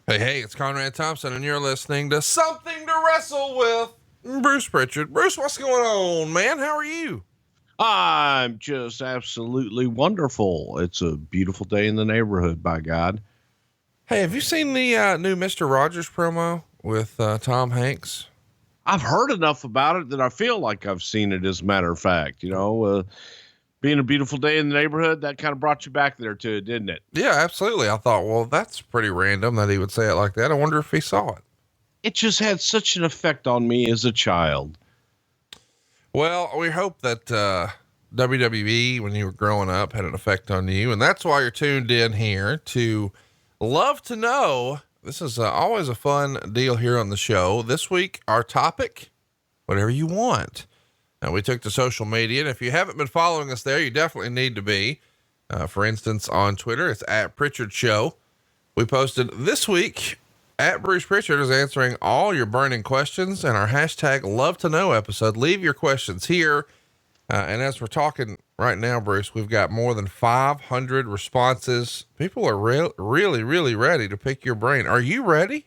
Hey, it's Conrad Thompson, and you're listening to Something to Wrestle with Bruce Prichard. Bruce, what's going on, man? How are you? I'm just absolutely wonderful. It's a beautiful day in the neighborhood, by God. Hey, have you seen the new Mr. Rogers promo with Tom Hanks? I've heard enough about it that I feel like I've seen it, as a matter of fact. Being a beautiful day in the neighborhood, that kind of brought you back there to it, didn't it? Yeah, absolutely. I thought, well, that's pretty random that he would say it like that. I wonder if he saw it. It just had such an effect on me as a child. Well, we hope that WWE, when you were growing up, had an effect on you. And that's why you're tuned in here to Love to Know. This is always a fun deal here on the show. This week, our topic, whatever you want. Now, we took to social media, and if you haven't been following us there, you definitely need to be. For instance, on Twitter, it's at Prichard Show. We posted this week at Bruce Prichard is answering all your burning questions, and our hashtag Love to Know episode. Leave your questions here. And as we're talking right now, Bruce, we've got more than 500 responses. People are really ready to pick your brain. Are you ready?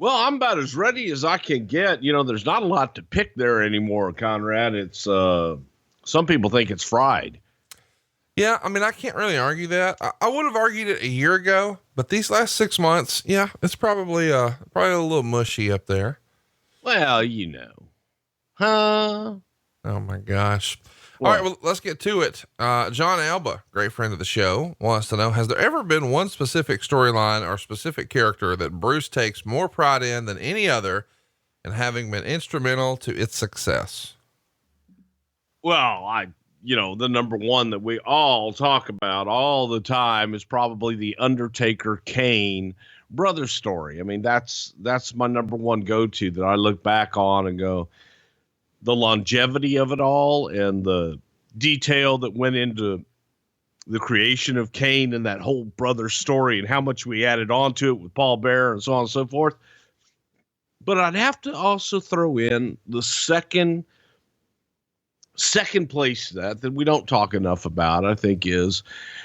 Well, I'm about as ready as I can get. There's not a lot to pick there anymore, Conrad. It's, some people think it's fried. Yeah. I mean, I can't really argue that. I would have argued it a year ago, but these last 6 months, yeah, it's probably a little mushy up there. Well, Huh? Oh my gosh. All right, well, let's get to it. John Alba, great friend of the show, wants to know, has there ever been one specific storyline or specific character that Bruce takes more pride in than any other and having been instrumental to its success? Well, the number one that we all talk about all the time is probably the Undertaker Kane brother story. I mean, that's my number one go-to that I look back on and go, the longevity of it all and the detail that went into the creation of Kane and that whole brother story and how much we added on to it with Paul Bearer and so on and so forth. But I'd have to also throw in the second place that we don't talk enough about, I think, is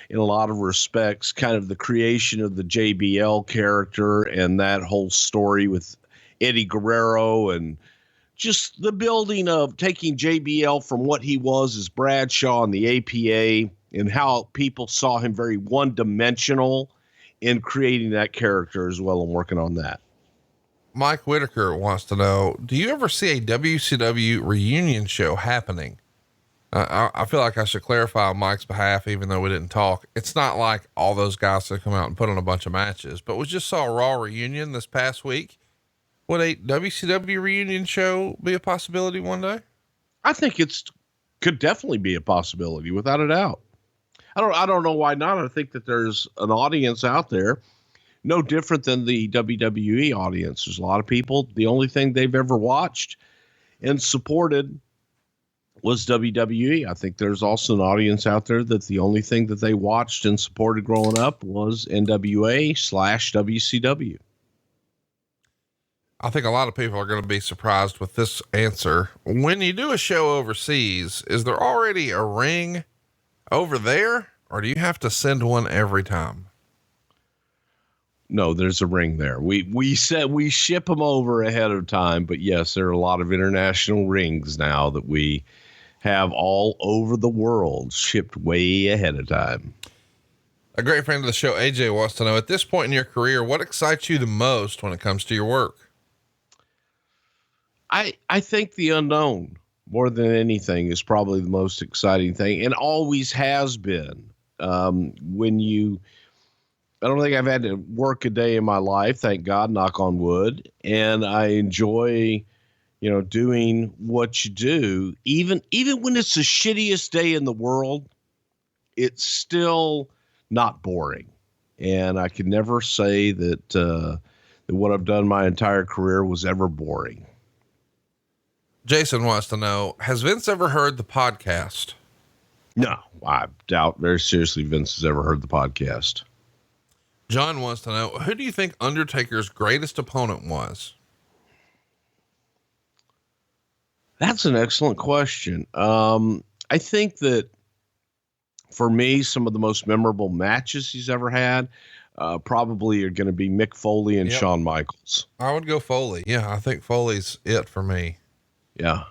in a lot of respects kind of the creation of the JBL character and that whole story with Eddie Guerrero and just the building of taking JBL from what he was as Bradshaw and the APA and how people saw him very one-dimensional in creating that character as well and working on that. Mike Whitaker wants to know, do you ever see a WCW reunion show happening? I feel like I should clarify on Mike's behalf, even though we didn't talk. It's not like all those guys that come out and put on a bunch of matches, but we just saw a Raw reunion this past week. Would a WCW reunion show be a possibility one day? I think could definitely be a possibility without a doubt. I don't know why not. I think that there's an audience out there no different than the WWE audience. There's a lot of people, the only thing they've ever watched and supported was WWE. I think there's also an audience out there that the only thing that they watched and supported growing up was NWA/WCW. I think a lot of people are going to be surprised with this answer. When you do a show overseas, is there already a ring over there, or do you have to send one every time? No, there's a ring there. We said we ship them over ahead of time, but yes, there are a lot of international rings now that we have all over the world shipped way ahead of time. A great friend of the show, AJ, wants to know, at this point in your career, what excites you the most when it comes to your work? I think the unknown more than anything is probably the most exciting thing and always has been. I don't think I've had to work a day in my life, thank God, knock on wood. And I enjoy, doing what you do. Even when it's the shittiest day in the world, it's still not boring. And I can never say that what I've done my entire career was ever boring. Jason wants to know, has Vince ever heard the podcast? No, I doubt very seriously Vince has ever heard the podcast. John wants to know, who do you think Undertaker's greatest opponent was? That's an excellent question. I think that for me, some of the most memorable matches he's ever had, probably are going to be Mick Foley and Shawn Michaels. I would go Foley. Yeah, I think Foley's it for me. Yeah.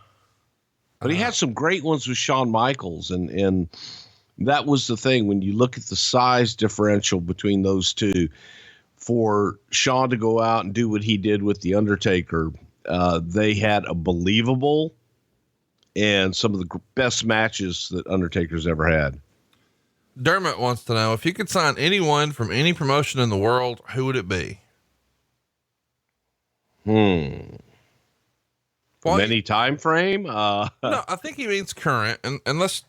But he had some great ones with Shawn Michaels, and that was the thing. When you look at the size differential between those two, for Shawn to go out and do what he did with The Undertaker, they had a believable and some of the best matches that Undertaker's ever had. Dermot wants to know, if you could sign anyone from any promotion in the world, who would it be? Well, any time frame? No, I think he means current. And let's,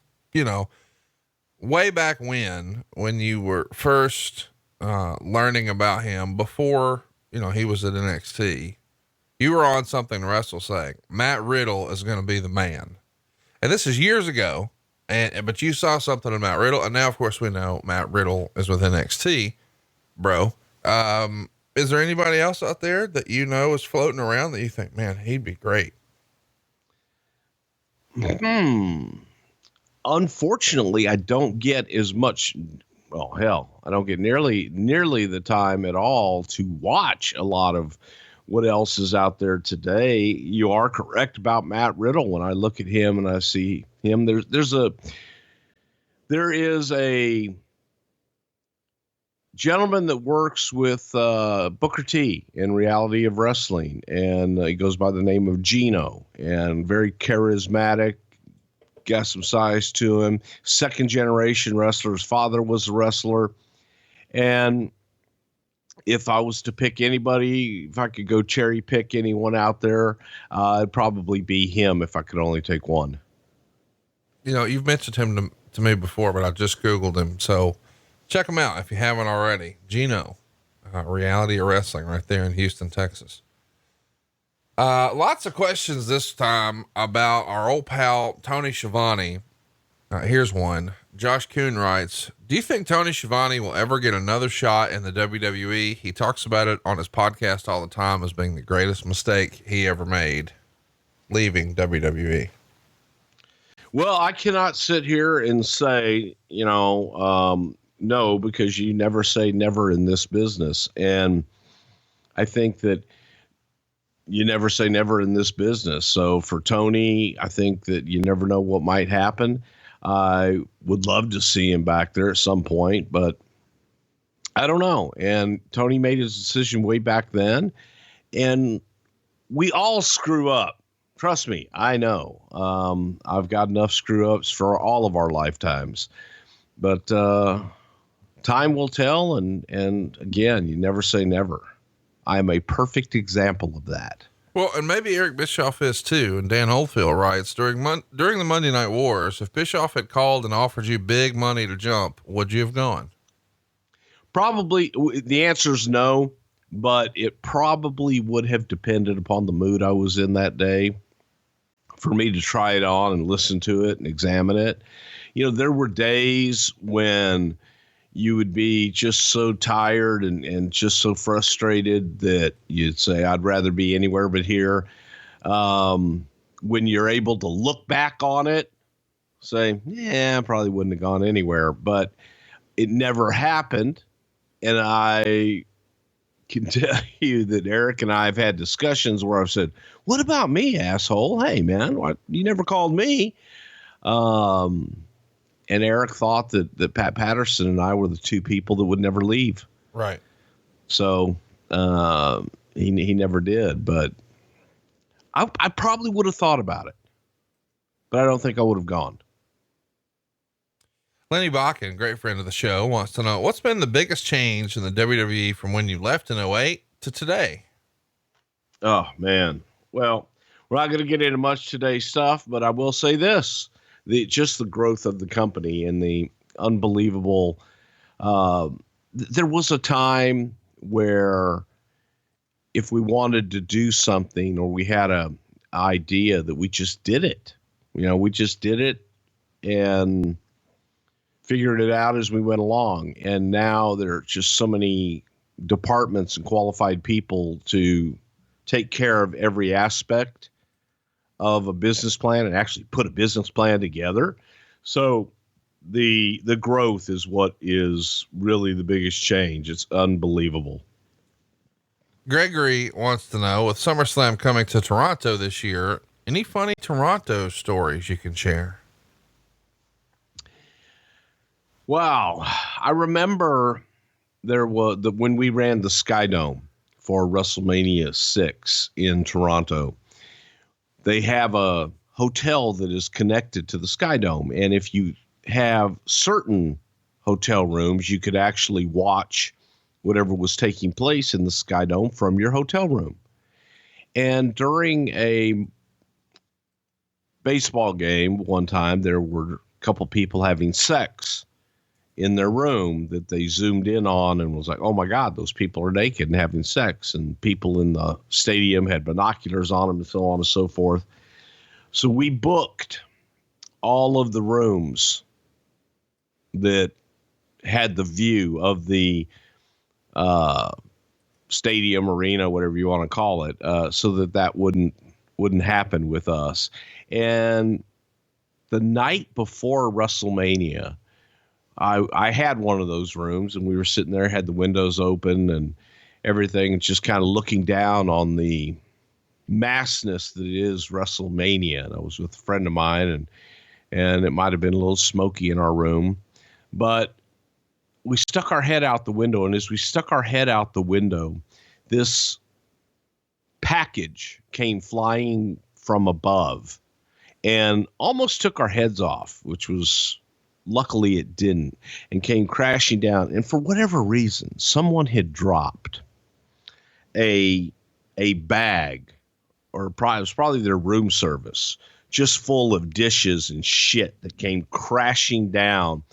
way back when you were first learning about him, before, he was at NXT, you were on Something to Wrestle saying Matt Riddle is going to be the man. And this is years ago. But you saw something in Matt Riddle. And now, of course, we know Matt Riddle is with NXT, bro. Is there anybody else out there that is floating around that you think, man, he'd be great? Unfortunately, I don't get as much. Well, hell, I don't get nearly the time at all to watch a lot of what else is out there today. You are correct about Matt Riddle. When I look at him and I see him, there is a gentleman that works with Booker T in Reality of Wrestling, and he goes by the name of Gino, and very charismatic, got some size to him, second generation wrestler. His father was a wrestler. And if I was to pick anybody, if I could go cherry pick anyone out there, it'd probably be him if I could only take one. You've mentioned him to me before, but I just Googled him. So check him out if you haven't already. Gino, Reality of Wrestling, right there in Houston, Texas. Lots of questions this time about our old pal, Tony Schiavone. Here's one. Josh Kuhn writes, do you think Tony Schiavone will ever get another shot in the WWE? He talks about it on his podcast all the time as being the greatest mistake he ever made, leaving WWE. Well, I cannot sit here and say, no, because you never say never in this business. And I think that you never say never in this business. So for Tony, I think that you never know what might happen. I would love to see him back there at some point, but I don't know. And Tony made his decision way back then, and we all screw up. Trust me, I know. I've got enough screw ups for all of our lifetimes, but time will tell. And again, you never say never. I am a perfect example of that. Well, and maybe Eric Bischoff is too. And Dan Oldfield writes, during the Monday Night Wars, if Bischoff had called and offered you big money to jump, would you have gone? Probably. The answer is no, but it probably would have depended upon the mood I was in that day for me to try it on and listen to it and examine it. There were days when you would be just so tired and just so frustrated that you'd say, I'd rather be anywhere but here. When you're able to look back on it, say, I probably wouldn't have gone anywhere, but it never happened. And I can tell you that Eric and I have had discussions where I've said, what about me, asshole? Hey man, you never called me. And Eric thought that Pat Patterson and I were the two people that would never leave. Right. So he never did, but I probably would have thought about it, but I don't think I would have gone. Lenny Bakken, great friend of the show, wants to know, what's been the biggest change in the WWE from when you left in 2008 to today? Oh, man. Well, we're not going to get into much today's stuff, but I will say this. Just the growth of the company and the unbelievable, there was a time where if we wanted to do something or we had a idea that we just did it, we just did it and figured it out as we went along. And now there are just so many departments and qualified people to take care of every aspect of a business plan and actually put a business plan together. So the growth is what is really the biggest change. It's unbelievable. Gregory wants to know, with SummerSlam coming to Toronto this year, any funny Toronto stories you can share? Wow. I remember when we ran the Sky Dome for WrestleMania 6 in Toronto, they have a hotel that is connected to the Sky Dome. And if you have certain hotel rooms, you could actually watch whatever was taking place in the Sky Dome from your hotel room. And during a baseball game one time, there were a couple people having sex in their room that they zoomed in on and was like, oh my God, those people are naked and having sex. And people in the stadium had binoculars on them and so on and so forth. So we booked all of the rooms that had the view of the stadium, arena, whatever you want to call it, so that wouldn't happen with us. And the night before WrestleMania, I had one of those rooms, and we were sitting there, had the windows open and everything, just kind of looking down on the massness that is WrestleMania. And I was with a friend of mine, and it might have been a little smoky in our room, but we stuck our head out the window. And as we stuck our head out the window, this package came flying from above and almost took our heads off, which was, luckily it didn't, and came crashing down. And for whatever reason, someone had dropped a bag, or it was probably their room service, just full of dishes and shit that came crashing down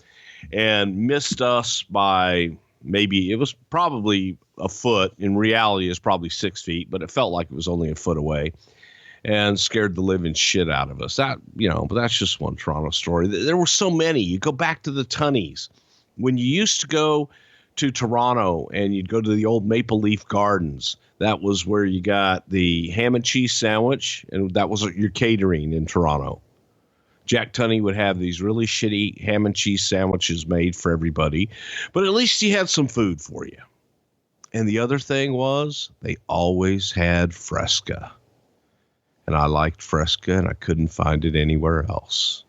and missed us by maybe, it was probably a foot. In reality, it's probably 6 feet, but it felt like it was only a foot away, and scared the living shit out of us. But that's just one Toronto story. There were so many. You go back to the Tunnies. When you used to go to Toronto and you'd go to the old Maple Leaf Gardens, that was where you got the ham and cheese sandwich, and that was your catering in Toronto. Jack Tunney would have these really shitty ham and cheese sandwiches made for everybody, but at least he had some food for you. And the other thing was, they always had Fresca. And I liked Fresca, and I couldn't find it anywhere else.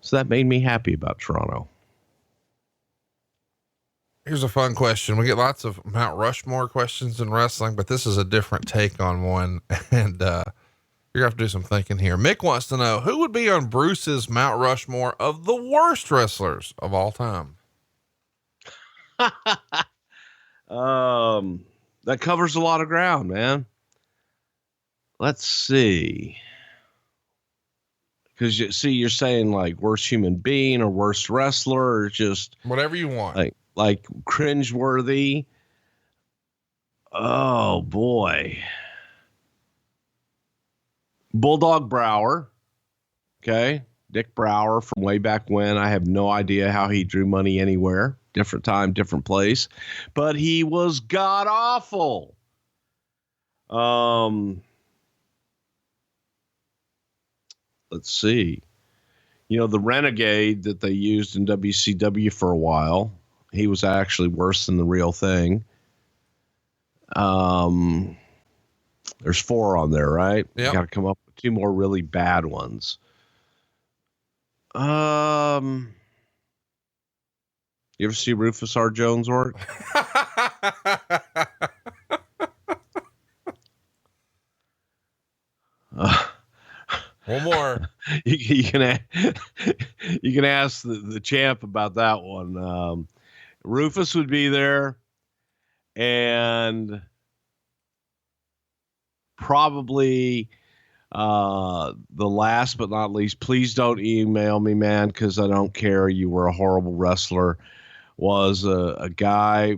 So that made me happy about Toronto. Here's a fun question. We get lots of Mount Rushmore questions in wrestling, but this is a different take on one. And, you're gonna have to do some thinking here. Mick wants to know, who would be on Bruce's Mount Rushmore of the worst wrestlers of all time? That covers a lot of ground, man. Let's see. Because you're saying like worst human being or worst wrestler, or just whatever you want. Like cringeworthy. Oh boy. Bulldog Brower. Okay. Dick Brower from way back when. I have no idea how he drew money anywhere. Different time, different place. But he was god awful. Let's see. The Renegade that they used in WCW for a while, he was actually worse than the real thing. There's 4 on there, right? Yeah. Got to come up with 2 more really bad ones. You ever see Rufus R. Jones work? One more. You can ask the champ about that one. Rufus would be there, and probably the last but not least, please don't email me, man, because I don't care. You were a horrible wrestler. Was a guy,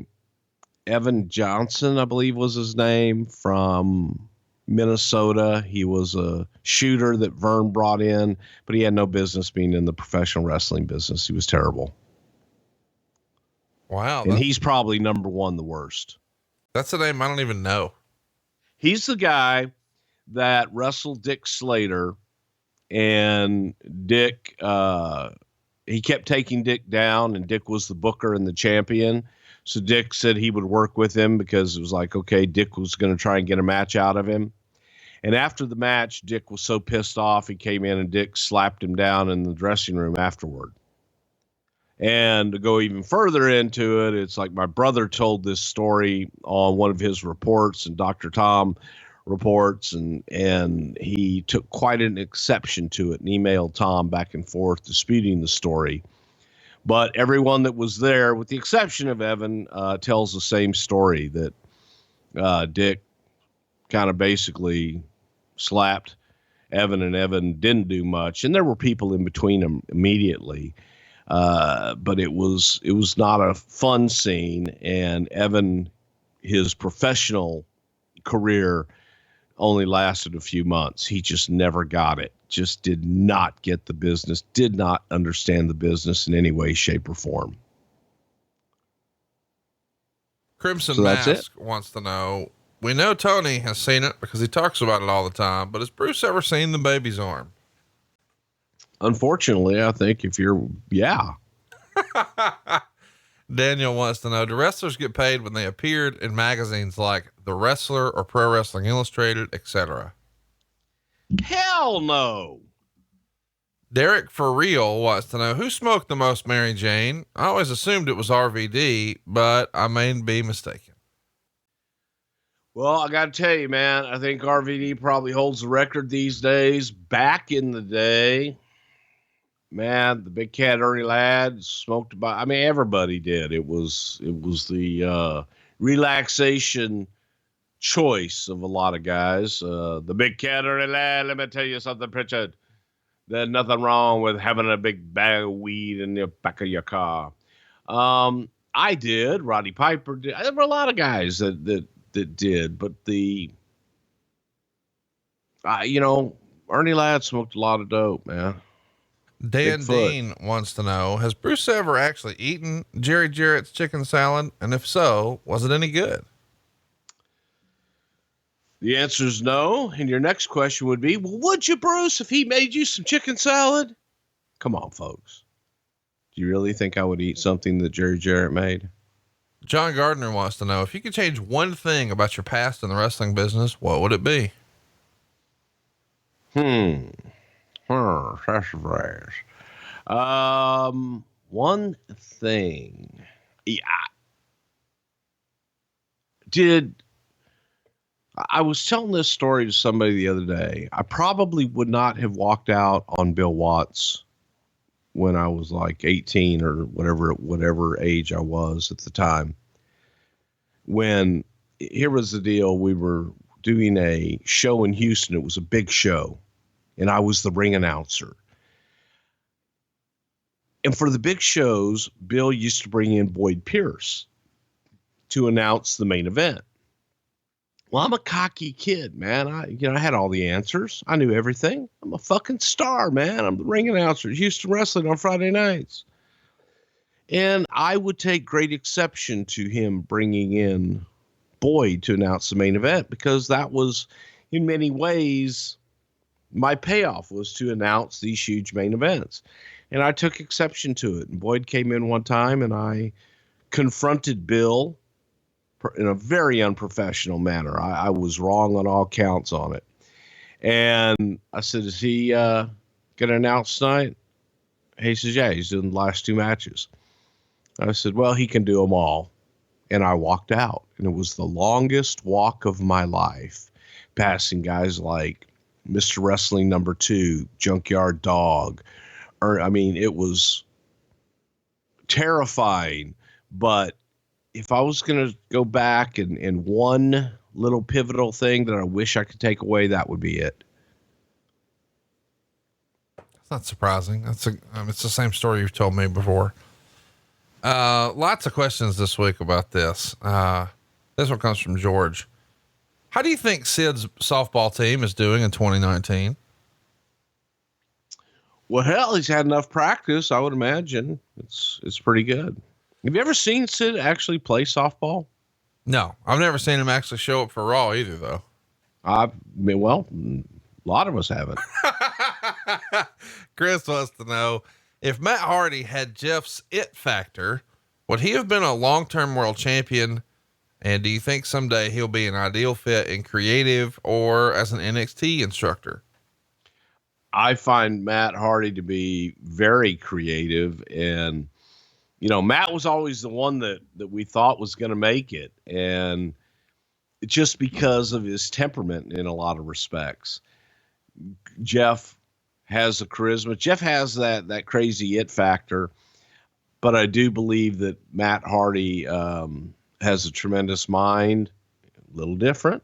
Evan Johnson, I believe was his name, from Minnesota. He was a shooter that Vern brought in, but he had no business being in the professional wrestling business. He was terrible. Wow. And he's probably number 1, the worst. That's a name I don't even know. He's the guy that wrestled Dick Slater, and Dick he kept taking Dick down, and Dick was the booker and the champion. So Dick said he would work with him because it was like, okay, Dick was going to try and get a match out of him. And after the match, Dick was so pissed off, he came in and Dick slapped him down in the dressing room afterward. And to go even further into it, it's like my brother told this story on one of his reports, and Dr. Tom reports, and he took quite an exception to it and emailed Tom back and forth disputing the story. But everyone that was there, with the exception of Evan, tells the same story, that Dick kind of basically slapped Evan, and Evan didn't do much. And there were people in between them immediately. But it was not a fun scene. And Evan, his professional career only lasted a few months. He just never got it. Just did not get the business, did not understand the business in any way, shape, or form. Crimson Mask wants to know, we know Tony has seen it because he talks about it all the time, but has Bruce ever seen the baby's arm? Unfortunately, I think yeah. Daniel wants to know, do wrestlers get paid when they appeared in magazines like The Wrestler or Pro Wrestling Illustrated, etc.? Hell no. Derek for real wants to know, who smoked the most Mary Jane? I always assumed it was RVD, but I may be mistaken. Well, I got to tell you, man, I think RVD probably holds the record these days. Back in the day, man, the big cat Ernie Ladd smoked about, I mean, everybody did. It was the relaxation choice of a lot of guys. The big cat Ernie Ladd, let me tell you something, Prichard. There's nothing wrong with having a big bag of weed in the back of your car. I did. Roddy Piper did. There were a lot of guys that did, but Ernie Ladd smoked a lot of dope, man. Dan Dean wants to know, has Bruce ever actually eaten Jerry Jarrett's chicken salad? And if so, was it any good? The answer is no. And your next question would be, well, would you, Bruce, if he made you some chicken salad? Come on, folks. Do you really think I would eat something that Jerry Jarrett made? John Gardner wants to know, if you could change one thing about your past in the wrestling business, what would it be? That's right. One thing. Yeah. I was telling this story to somebody the other day. I probably would not have walked out on Bill Watts when I was like 18 or whatever age I was at the time. Here was the deal. We were doing a show in Houston. It was a big show, and I was the ring announcer. And for the big shows, Bill used to bring in Boyd Pierce to announce the main event. Well, I'm a cocky kid, man. I had all the answers. I knew everything. I'm a fucking star, man. I'm the ring announcer at Houston Wrestling on Friday nights. And I would take great exception to him bringing in Boyd to announce the main event, because that was, in many ways, my payoff was to announce these huge main events. And I took exception to it. And Boyd came in one time, and I confronted Bill in a very unprofessional manner. I was wrong on all counts on it. And I said, is he going to announce tonight? He says, yeah, he's doing the last two matches. I said, well, he can do them all. And I walked out, and it was the longest walk of my life, passing guys like Mr. Wrestling number 2, Junkyard Dog. It was terrifying, but if I was going to go back and one little pivotal thing that I wish I could take away, that would be it. That's not surprising. It's the same story you've told me before. Lots of questions this week about this. This one comes from George. How do you think Sid's softball team is doing in 2019? Well, hell, he's had enough practice. I would imagine it's pretty good. Have you ever seen Sid actually play softball? No, I've never seen him actually show up for Raw either, though. A lot of us haven't. Chris wants to know, if Matt Hardy had Jeff's it factor, would he have been a long-term world champion? And do you think someday he'll be an ideal fit in creative or as an NXT instructor? I find Matt Hardy to be very creative, and Matt was always the one that we thought was going to make it, and just because of his temperament in a lot of respects. Jeff has the charisma. Jeff has that crazy it factor, but I do believe that Matt Hardy has a tremendous mind, a little different,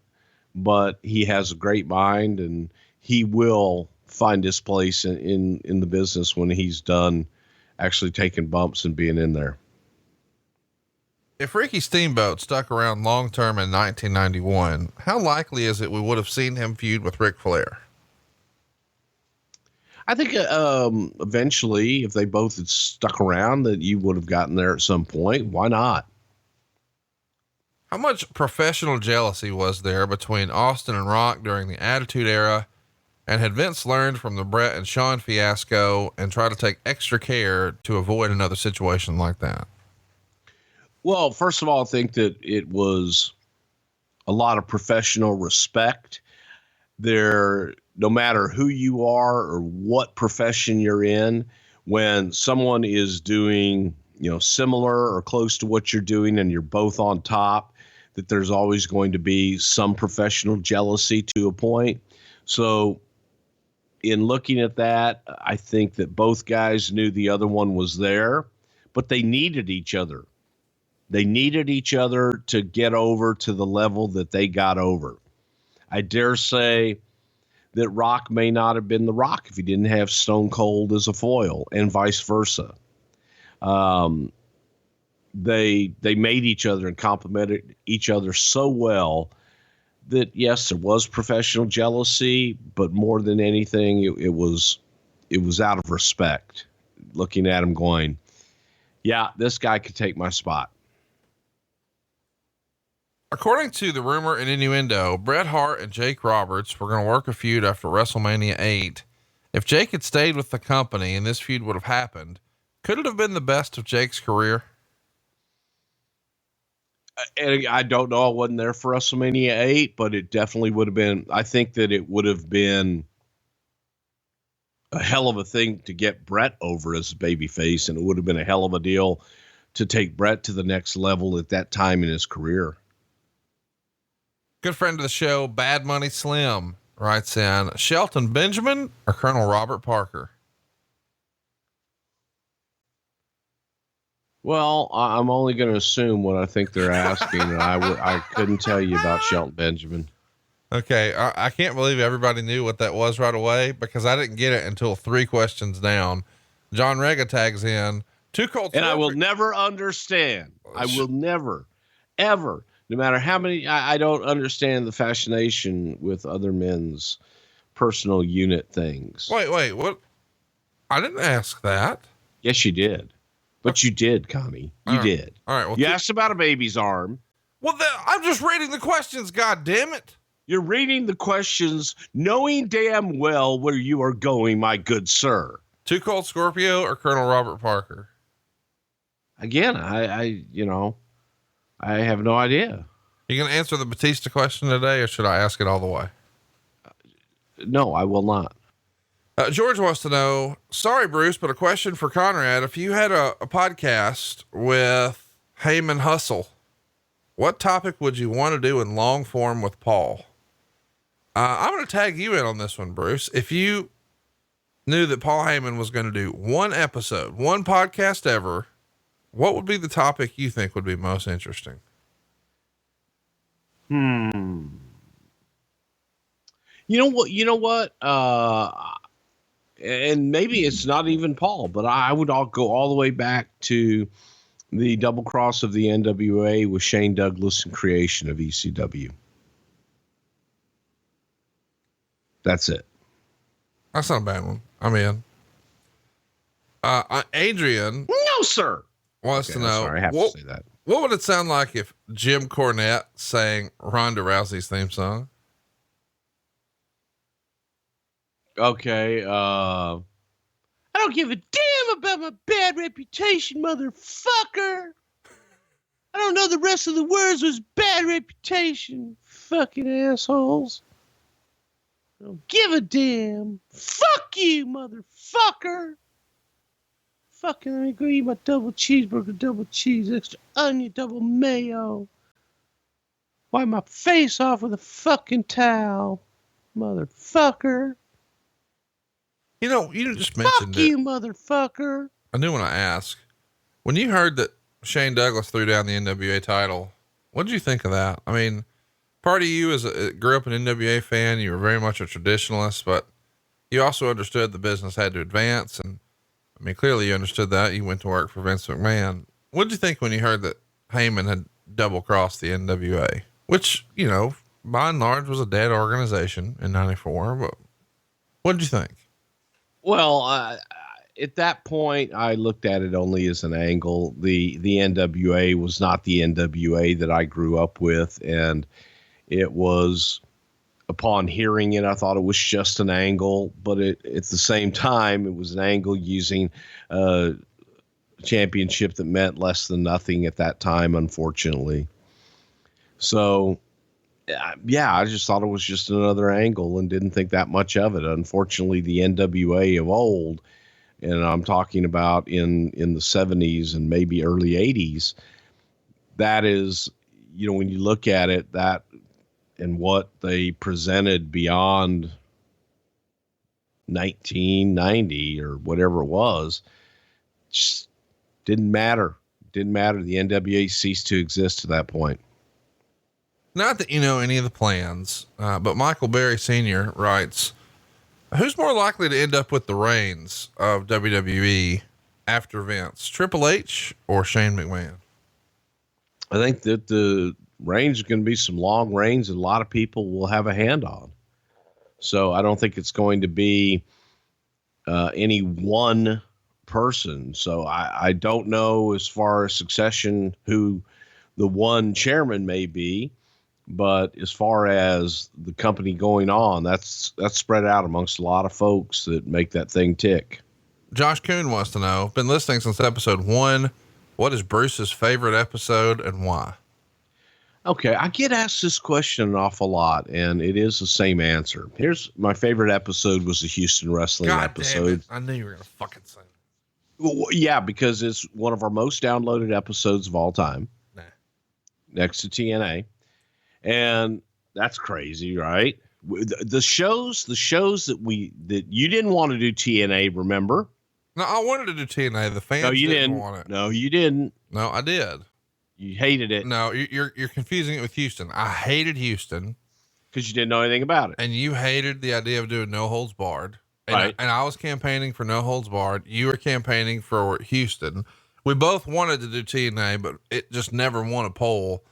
but he has a great mind, and he will find his place in the business when he's done actually taking bumps and being in there. If Ricky Steamboat stuck around long-term in 1991, how likely is it we would have seen him feud with Ric Flair? I think eventually, if they both had stuck around, that you would have gotten there at some point. Why not? How much professional jealousy was there between Austin and Rock during the Attitude Era? And had Vince learned from the Brett and Shawn fiasco and tried to take extra care to avoid another situation like that? Well, first of all, I think that it was a lot of professional respect there. No matter who you are or what profession you're in, when someone is doing, similar or close to what you're doing and you're both on top, that there's always going to be some professional jealousy to a point. So in looking at that, I think that both guys knew the other one was there, but they needed each other. They needed each other to get over to the level that they got over. I dare say that Rock may not have been the Rock if he didn't have Stone Cold as a foil, and vice versa. They made each other and complimented each other so well that, yes, there was professional jealousy, but more than anything, it was out of respect. Looking at him going, yeah, this guy could take my spot. According to the rumor and innuendo, Bret Hart and Jake Roberts were going to work a feud after WrestleMania 8. If Jake had stayed with the company and this feud would have happened, could it have been the best of Jake's career? And I don't know. I wasn't there for WrestleMania 8, but it definitely would have been. I think that it would have been a hell of a thing to get Bret over as a babyface, and it would have been a hell of a deal to take Bret to the next level at that time in his career. Good friend of the show, Bad Money Slim, writes in, Shelton Benjamin or Colonel Robert Parker? Well, I'm only going to assume what I think they're asking. And I couldn't tell you about Shelton Benjamin. Okay. I can't believe everybody knew what that was right away, because I didn't get it until 3 questions down. John Rega tags in, Too Cold. And I will never understand. I will never, ever, no matter how many, I don't understand the fascination with other men's personal unit things. Wait, what? I didn't ask that. Yes, you did. But you did, Connie. You did. All right. Well, you asked about a baby's arm. Well, I'm just reading the questions. God damn it. You're reading the questions, knowing damn well where you are going, my good sir. Too Cold Scorpio or Colonel Robert Parker? Again, I have no idea. You going to answer the Batista question today, or should I ask it all the way? No, I will not. George wants to know, sorry, Bruce, but a question for Conrad. If you had a podcast with Heyman Hustle, what topic would you want to do in long form with Paul? I'm going to tag you in on this one, Bruce. If you knew that Paul Heyman was going to do one episode, one podcast ever, what would be the topic you think would be most interesting? You know what? And maybe it's not even Paul, but I would go all the way back to the double cross of the NWA with Shane Douglas and creation of ECW. That's it. That's not a bad one. I'm in. Adrian. No, sir. Wants to know. Sorry, I have to say that. What would it sound like if Jim Cornette sang Ronda Rousey's theme song? Okay. I don't give a damn about my bad reputation, motherfucker. I don't know the rest of the words was bad reputation, fucking assholes. I don't give a damn. Fuck you, motherfucker. Fucking, let me go eat my double cheeseburger, double cheese, extra onion, double mayo. Wipe my face off with a fucking towel, motherfucker. You know, you just mentioned Fuck you, motherfucker. I knew when I asked, when you heard that Shane Douglas threw down the NWA title, what did you think of that? I mean, part of you grew up an NWA fan. You were very much a traditionalist, but you also understood the business had to advance. And I mean, clearly you understood that. You went to work for Vince McMahon. What did you think when you heard that Heyman had double crossed the NWA, which, you know, by and large was a dead organization in '94, but what did you think? Well, at that point, I looked at it only as an angle. The NWA was not the NWA that I grew up with, and it was, upon hearing it, I thought it was just an angle, but at the same time, it was an angle using a championship that meant less than nothing at that time, unfortunately. So, yeah, I just thought it was just another angle and didn't think that much of it. Unfortunately, the NWA of old, and I'm talking about in the 70s and maybe early 80s, that is, you know, when you look at it, that and what they presented beyond 1990 or whatever it was, just didn't matter. Didn't matter. The NWA ceased to exist at that point. Not that you know any of the plans, but Michael Berry Sr. writes, who's more likely to end up with the reins of WWE after Vince, Triple H or Shane McMahon? I think that the reigns are going to be some long reigns and a lot of people will have a hand on. So I don't think it's going to be any one person. So I don't know as far as succession who the one chairman may be, but as far as the company going on, that's spread out amongst a lot of folks that make that thing tick. Josh Kuhn wants to know, been listening since episode 1. What is Bruce's favorite episode and why? Okay. I get asked this question an awful lot and it is the same answer. Here's my favorite episode was the Houston wrestling episode. Damn it. I knew you were going to fucking say that. Well, yeah, because it's one of our most downloaded episodes of all time. Nah. Next to TNA. And that's crazy, right? The shows that you didn't want to do TNA, remember? No, I wanted to do TNA. The fans didn't want it. No, you didn't. No, I did. You hated it. No, you're confusing it with Houston. I hated Houston because you didn't know anything about it. And you hated the idea of doing no holds barred. And right. And I was campaigning for no holds barred. You were campaigning for Houston. We both wanted to do TNA, but it just never won a poll.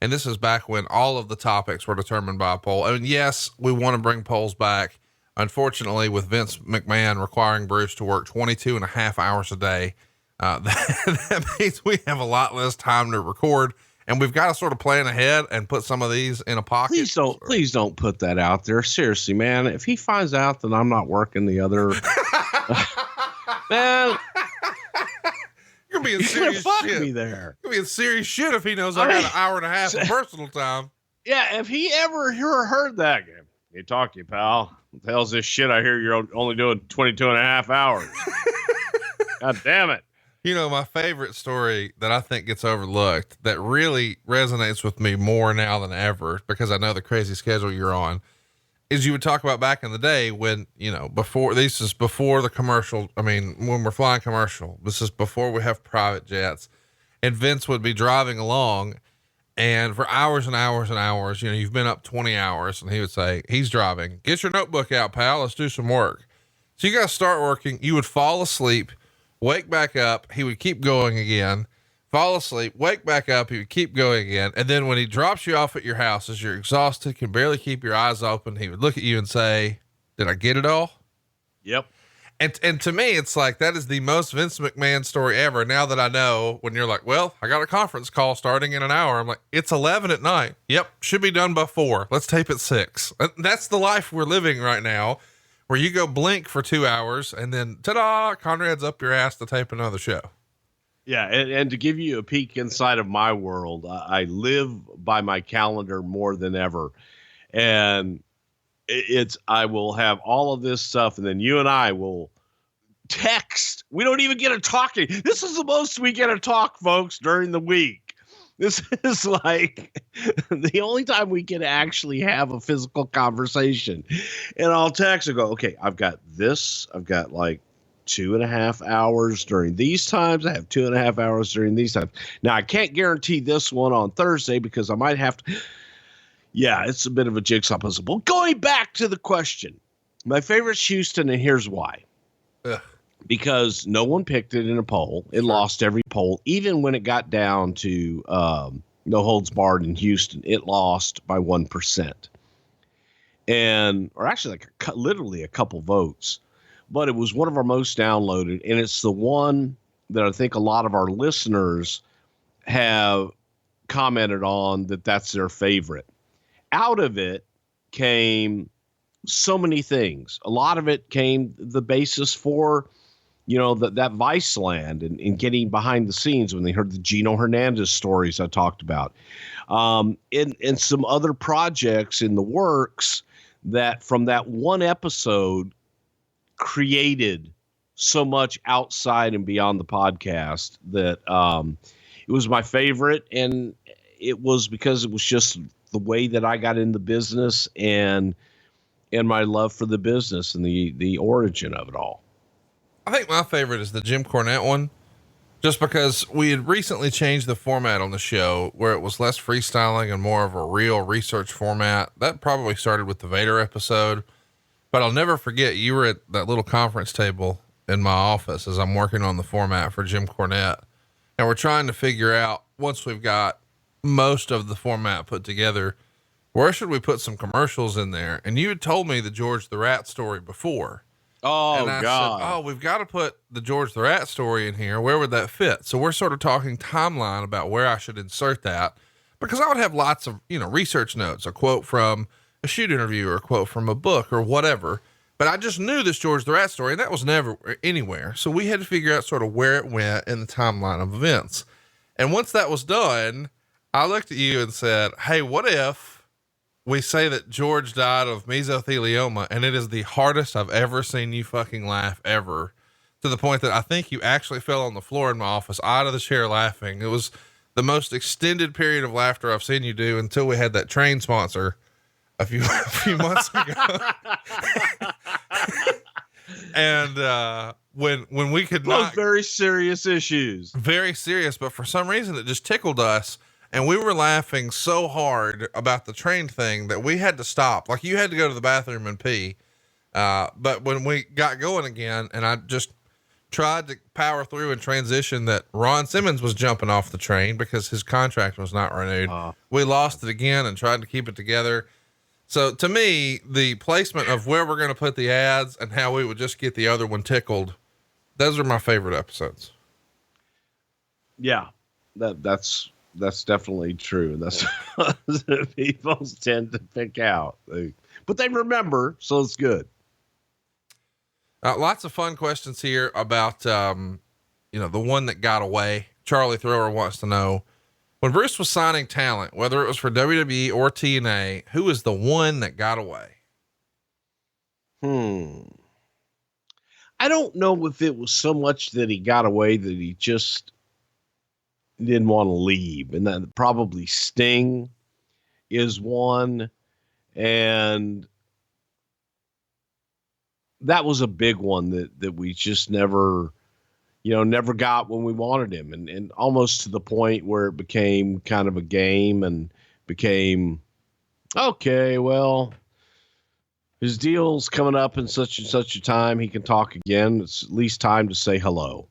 And this is back when all of the topics were determined by a poll. I mean, yes, we want to bring polls back. Unfortunately, with Vince McMahon requiring Bruce to work 22 and a half hours a day, that means we have a lot less time to record, and we've got to sort of plan ahead and put some of these in a pocket. Please don't put that out there. Seriously, man, if he finds out that I'm not working the other, man, you're being serious shit. Me there. You're being serious shit if he knows I got an hour and a half of personal time. Yeah, if he ever heard that, you talk to you, pal. What the hell's this shit I hear you're only doing 22 and a half hours? God damn it. You know, my favorite story that I think gets overlooked that really resonates with me more now than ever, because I know the crazy schedule you're on, is you would talk about back in the day when, you know, before the commercial. I mean, when we're flying commercial, this is before we have private jets, and Vince would be driving along and for hours and hours and hours, you know, you've been up 20 hours and he would say, he's driving, get your notebook out, pal. Let's do some work. So you got to start working. You would fall asleep, wake back up. He would keep going again, fall asleep, wake back up. He would keep going again. And then when he drops you off at your house, as you're exhausted, can barely keep your eyes open, he would look at you and say, did I get it all? Yep. And to me, it's like, that is the most Vince McMahon story ever. Now that I know, when you're like, well, I got a conference call starting in an hour. I'm like, it's 11 at night. Yep. Should be done by 4. Let's tape at 6. That's the life we're living right now, where you go blink for 2 hours and then ta-da, Conrad's up your ass to tape another show. Yeah. And to give you a peek inside of my world, I live by my calendar more than ever. And I will have all of this stuff, and then you and I will text. We don't even get to talking. This is the most we get to talk, folks, during the week. This is like the only time we can actually have a physical conversation. And I'll text and go, okay, I've got this. I've got like 2.5 hours during these times. I have 2.5 hours during these times. Now, I can't guarantee this one on Thursday because I might have to. Yeah, it's a bit of a jigsaw puzzle. But going back to the question, my favorite's Houston, and here's why. Ugh. Because no one picked it in a poll. It lost every poll. Even when it got down to no holds barred in Houston, it lost by 1%. Or actually literally a couple votes. But it was one of our most downloaded, and it's the one that I think a lot of our listeners have commented on that's their favorite. Out of it came so many things. A lot of it came the basis for, that Vice land and getting behind the scenes when they heard the Gino Hernandez stories I talked about. And some other projects in the works that from that one episode created so much outside and beyond the podcast that it was my favorite. And it was because it was just the way that I got in the business and my love for the business and the origin of it all. I think my favorite is the Jim Cornette one, just because we had recently changed the format on the show where it was less freestyling and more of a real research format. That probably started with the Vader episode, but I'll never forget you were at that little conference table in my office as I'm working on the format for Jim Cornette. And we're trying to figure out, once we've got most of the format put together, where should we put some commercials in there? And you had told me the George the Rat story before. Oh, and I God. said, we've got to put the George the Rat story in here. Where would that fit? So we're sort of talking timeline about where I should insert that, because I would have lots of, research notes, a quote from a shoot interview or a quote from a book or whatever. But I just knew this George the Rat story, and that was never anywhere. So we had to figure out sort of where it went in the timeline of events. And once that was done, I looked at you and said, hey, what if we say that George died of mesothelioma, and it is the hardest I've ever seen you fucking laugh ever, to the point that I think you actually fell on the floor in my office out of the chair laughing. It was the most extended period of laughter I've seen you do until we had that train sponsor a few months ago. And, when we could not, very serious issues, very serious, but for some reason it just tickled us. And we were laughing so hard about the train thing that we had to stop. Like, you had to go to the bathroom and pee. But when we got going again, and I just tried to power through and transition that Ron Simmons was jumping off the train because his contract was not renewed. We lost it again and tried to keep it together. So to me, the placement of where we're going to put the ads and how we would just get the other one tickled, those are my favorite episodes. Yeah, that's definitely true. That's what people tend to pick out, but they remember, so it's good. Lots of fun questions here about, the one that got away. Charlie Thrower wants to know, when Bruce was signing talent, whether it was for WWE or TNA, who was the one that got away? I don't know if it was so much that he got away that he just didn't want to leave, and that probably Sting is one. And that was a big one that we just never got when we wanted him, and almost to the point where it became kind of a game and became, okay, well, his deal's coming up in such and such a time, he can talk again. It's at least time to say hello.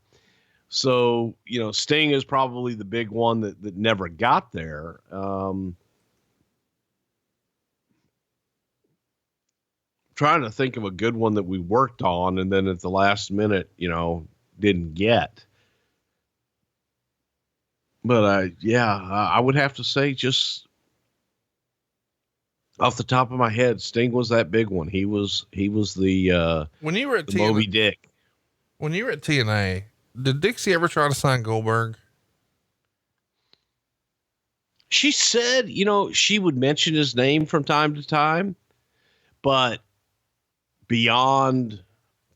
So, Sting is probably the big one that never got there. Trying to think of a good one that we worked on and then at the last minute, didn't get. But I would have to say just Off the top of my head, Sting was that big one. He was the when you were at Moby Dick. When you were at TNA, did Dixie ever try to sign Goldberg? She said, she would mention his name from time to time, but beyond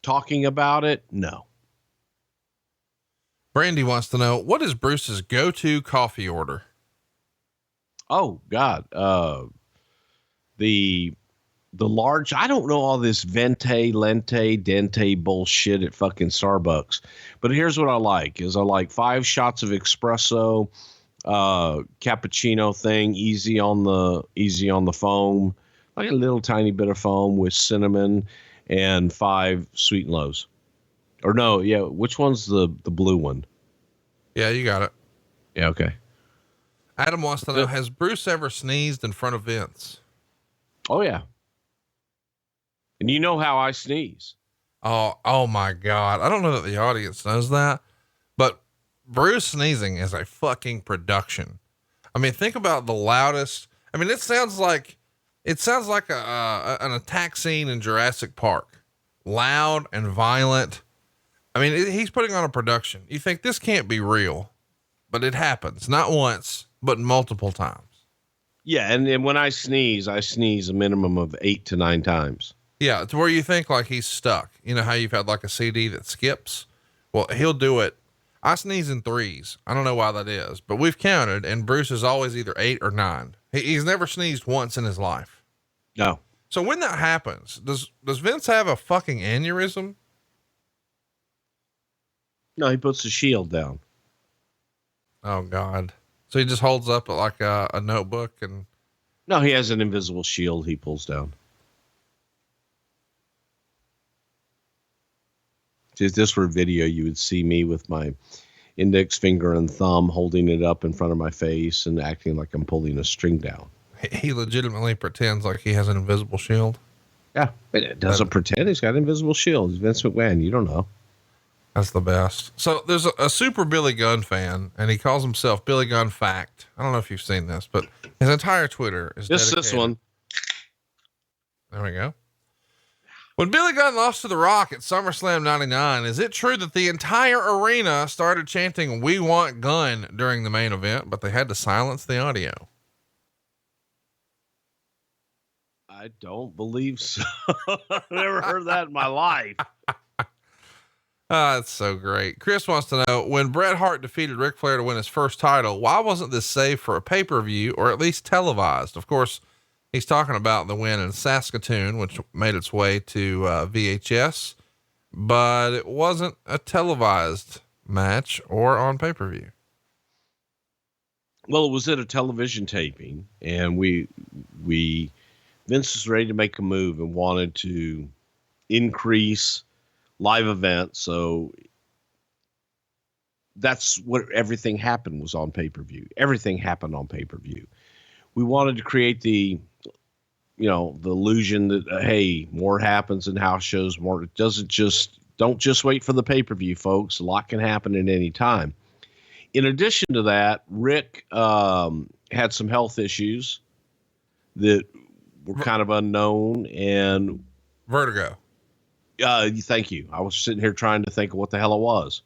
talking about it, no. Brandy wants to know, what is Bruce's go-to coffee order? Oh God. The large, I don't know all this vente, lente, dente bullshit at fucking Starbucks, but here's what I like is I like 5 shots of espresso, cappuccino thing, easy on the foam, like a little tiny bit of foam with cinnamon, and 5 sweet and lows. Or no, yeah, which one's the blue one? Yeah, you got it. Yeah, okay. Adam wants to know, has Bruce ever sneezed in front of Vince? Oh yeah. And you know how I sneeze. Oh my God. I don't know that the audience knows that, but Bruce sneezing is a fucking production. I mean, think about the loudest. I mean, it sounds like an attack scene in Jurassic Park, loud and violent. I mean, he's putting on a production. You think this can't be real, but it happens not once, but multiple times. Yeah. And when I sneeze a minimum of 8 to 9 times. Yeah. It's where you think like he's stuck. You know how you've had like a CD that skips? Well, he'll do it. I sneeze in 3s. I don't know why that is, but we've counted, and Bruce is always either 8 or 9. He's never sneezed once in his life. No. So when that happens, does Vince have a fucking aneurysm? No, he puts the shield down. Oh God. So he just holds up like a notebook and. No, he has an invisible shield he pulls down. If this were video, you would see me with my index finger and thumb holding it up in front of my face and acting like I'm pulling a string down. He legitimately pretends like he has an invisible shield. Yeah, but it doesn't pretend. He's got an invisible shield. He's Vince McMahon. You don't know. That's the best. So there's a super Billy Gunn fan, and he calls himself Billy Gunn Fact. I don't know if you've seen this, but his entire Twitter is just this one. There we go. When Billy Gunn lost to The Rock at SummerSlam 99, is it true that the entire arena started chanting, "We want Gunn" during the main event, but they had to silence the audio? I don't believe so. I've never heard that in my life. That's so great. Chris wants to know, when Bret Hart defeated Ric Flair to win his first title, why wasn't this saved for a pay-per-view or at least televised? Of course, he's talking about the win in Saskatoon, which made its way to VHS, but it wasn't a televised match or on pay-per-view. Well, it was at a television taping, and Vince was ready to make a move and wanted to increase live events. So that's what everything happened was on pay-per-view. Everything happened on pay-per-view. We wanted to create the illusion that, hey, more happens in house shows, more. It don't just wait for the pay-per-view, folks. A lot can happen at any time. In addition to that, Rick had some health issues that were kind of unknown, and Vertigo. Thank you. I was sitting here trying to think of what the hell it was.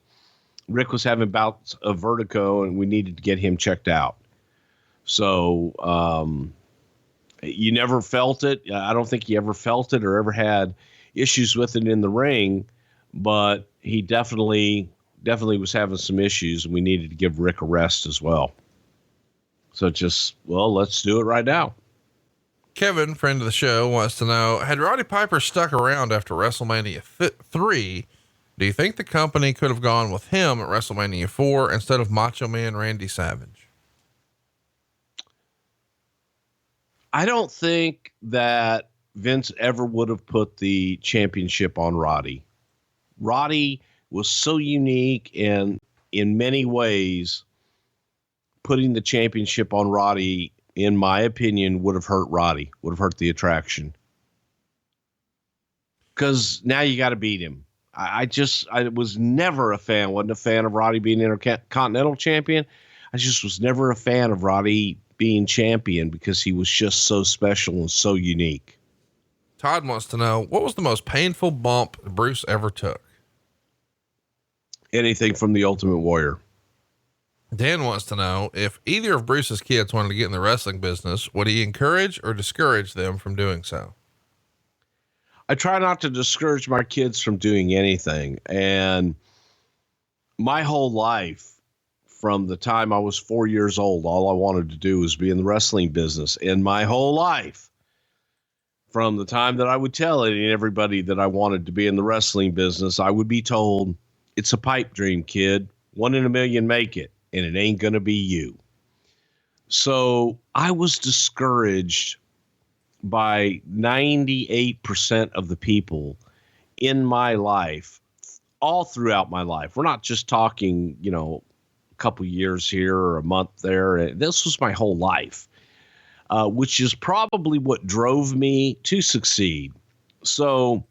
Rick was having bouts of vertigo, and we needed to get him checked out. So, you never felt it. I don't think he ever felt it or ever had issues with it in the ring, but he definitely was having some issues, and we needed to give Rick a rest as well. So let's do it right now. Kevin, friend of the show, wants to know, had Roddy Piper stuck around after WrestleMania 3, do you think the company could have gone with him at WrestleMania 4 instead of Macho Man Randy Savage? I don't think that Vince ever would have put the championship on Roddy. Roddy was so unique, and in many ways, putting the championship on Roddy, in my opinion, would have hurt Roddy, would have hurt the attraction. Because now you got to beat him. I was never wasn't a fan of Roddy being Intercontinental Champion. I just was never a fan of Roddy being champion because he was just so special and so unique. Todd wants to know, what was the most painful bump Bruce ever took? Anything from the Ultimate Warrior. Dan wants to know, if either of Bruce's kids wanted to get in the wrestling business, would he encourage or discourage them from doing so? I try not to discourage my kids from doing anything. And my whole life, from the time I was 4 years old, all I wanted to do was be in the wrestling business. And my whole life, from the time that I would tell everybody that I wanted to be in the wrestling business, I would be told, it's a pipe dream, kid. 1 in a million make it, and it ain't going to be you. So I was discouraged by 98% of the people in my life, all throughout my life. We're not just talking, a couple years here or a month there. This was my whole life, which is probably what drove me to succeed. So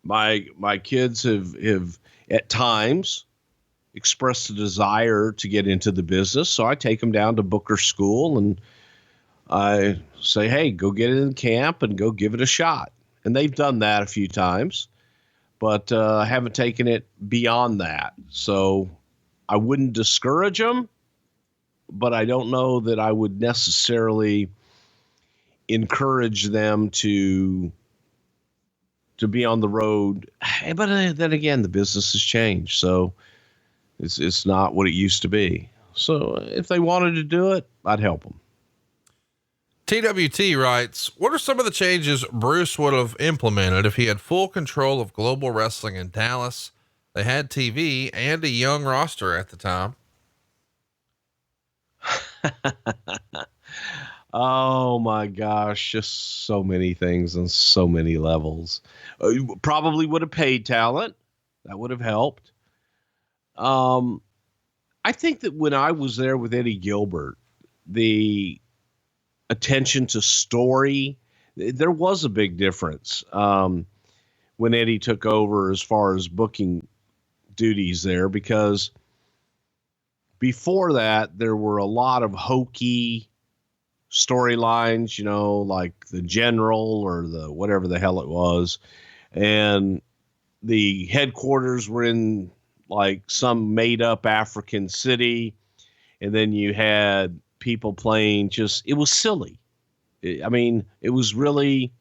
my kids have at times expressed a desire to get into the business. So I take them down to Booker School and I say, hey, go get in camp and go give it a shot. And they've done that a few times, but I haven't taken it beyond that. So I wouldn't discourage them, but I don't know that I would necessarily encourage them to be on the road. But then again, the business has changed. So it's not what it used to be. So if they wanted to do it, I'd help them. TWT writes, what are some of the changes Bruce would have implemented if he had full control of global wrestling in Dallas? They had TV and a young roster at the time. Oh my gosh. Just so many things on so many levels. Probably would have paid talent. That would have helped. I think that when I was there with Eddie Gilbert, the attention to story, there was a big difference. When Eddie took over as far as booking duties there, because before that there were a lot of hokey storylines, like the General or the whatever the hell it was, and the headquarters were in like some made up African city, and then you had people playing it was silly. It was really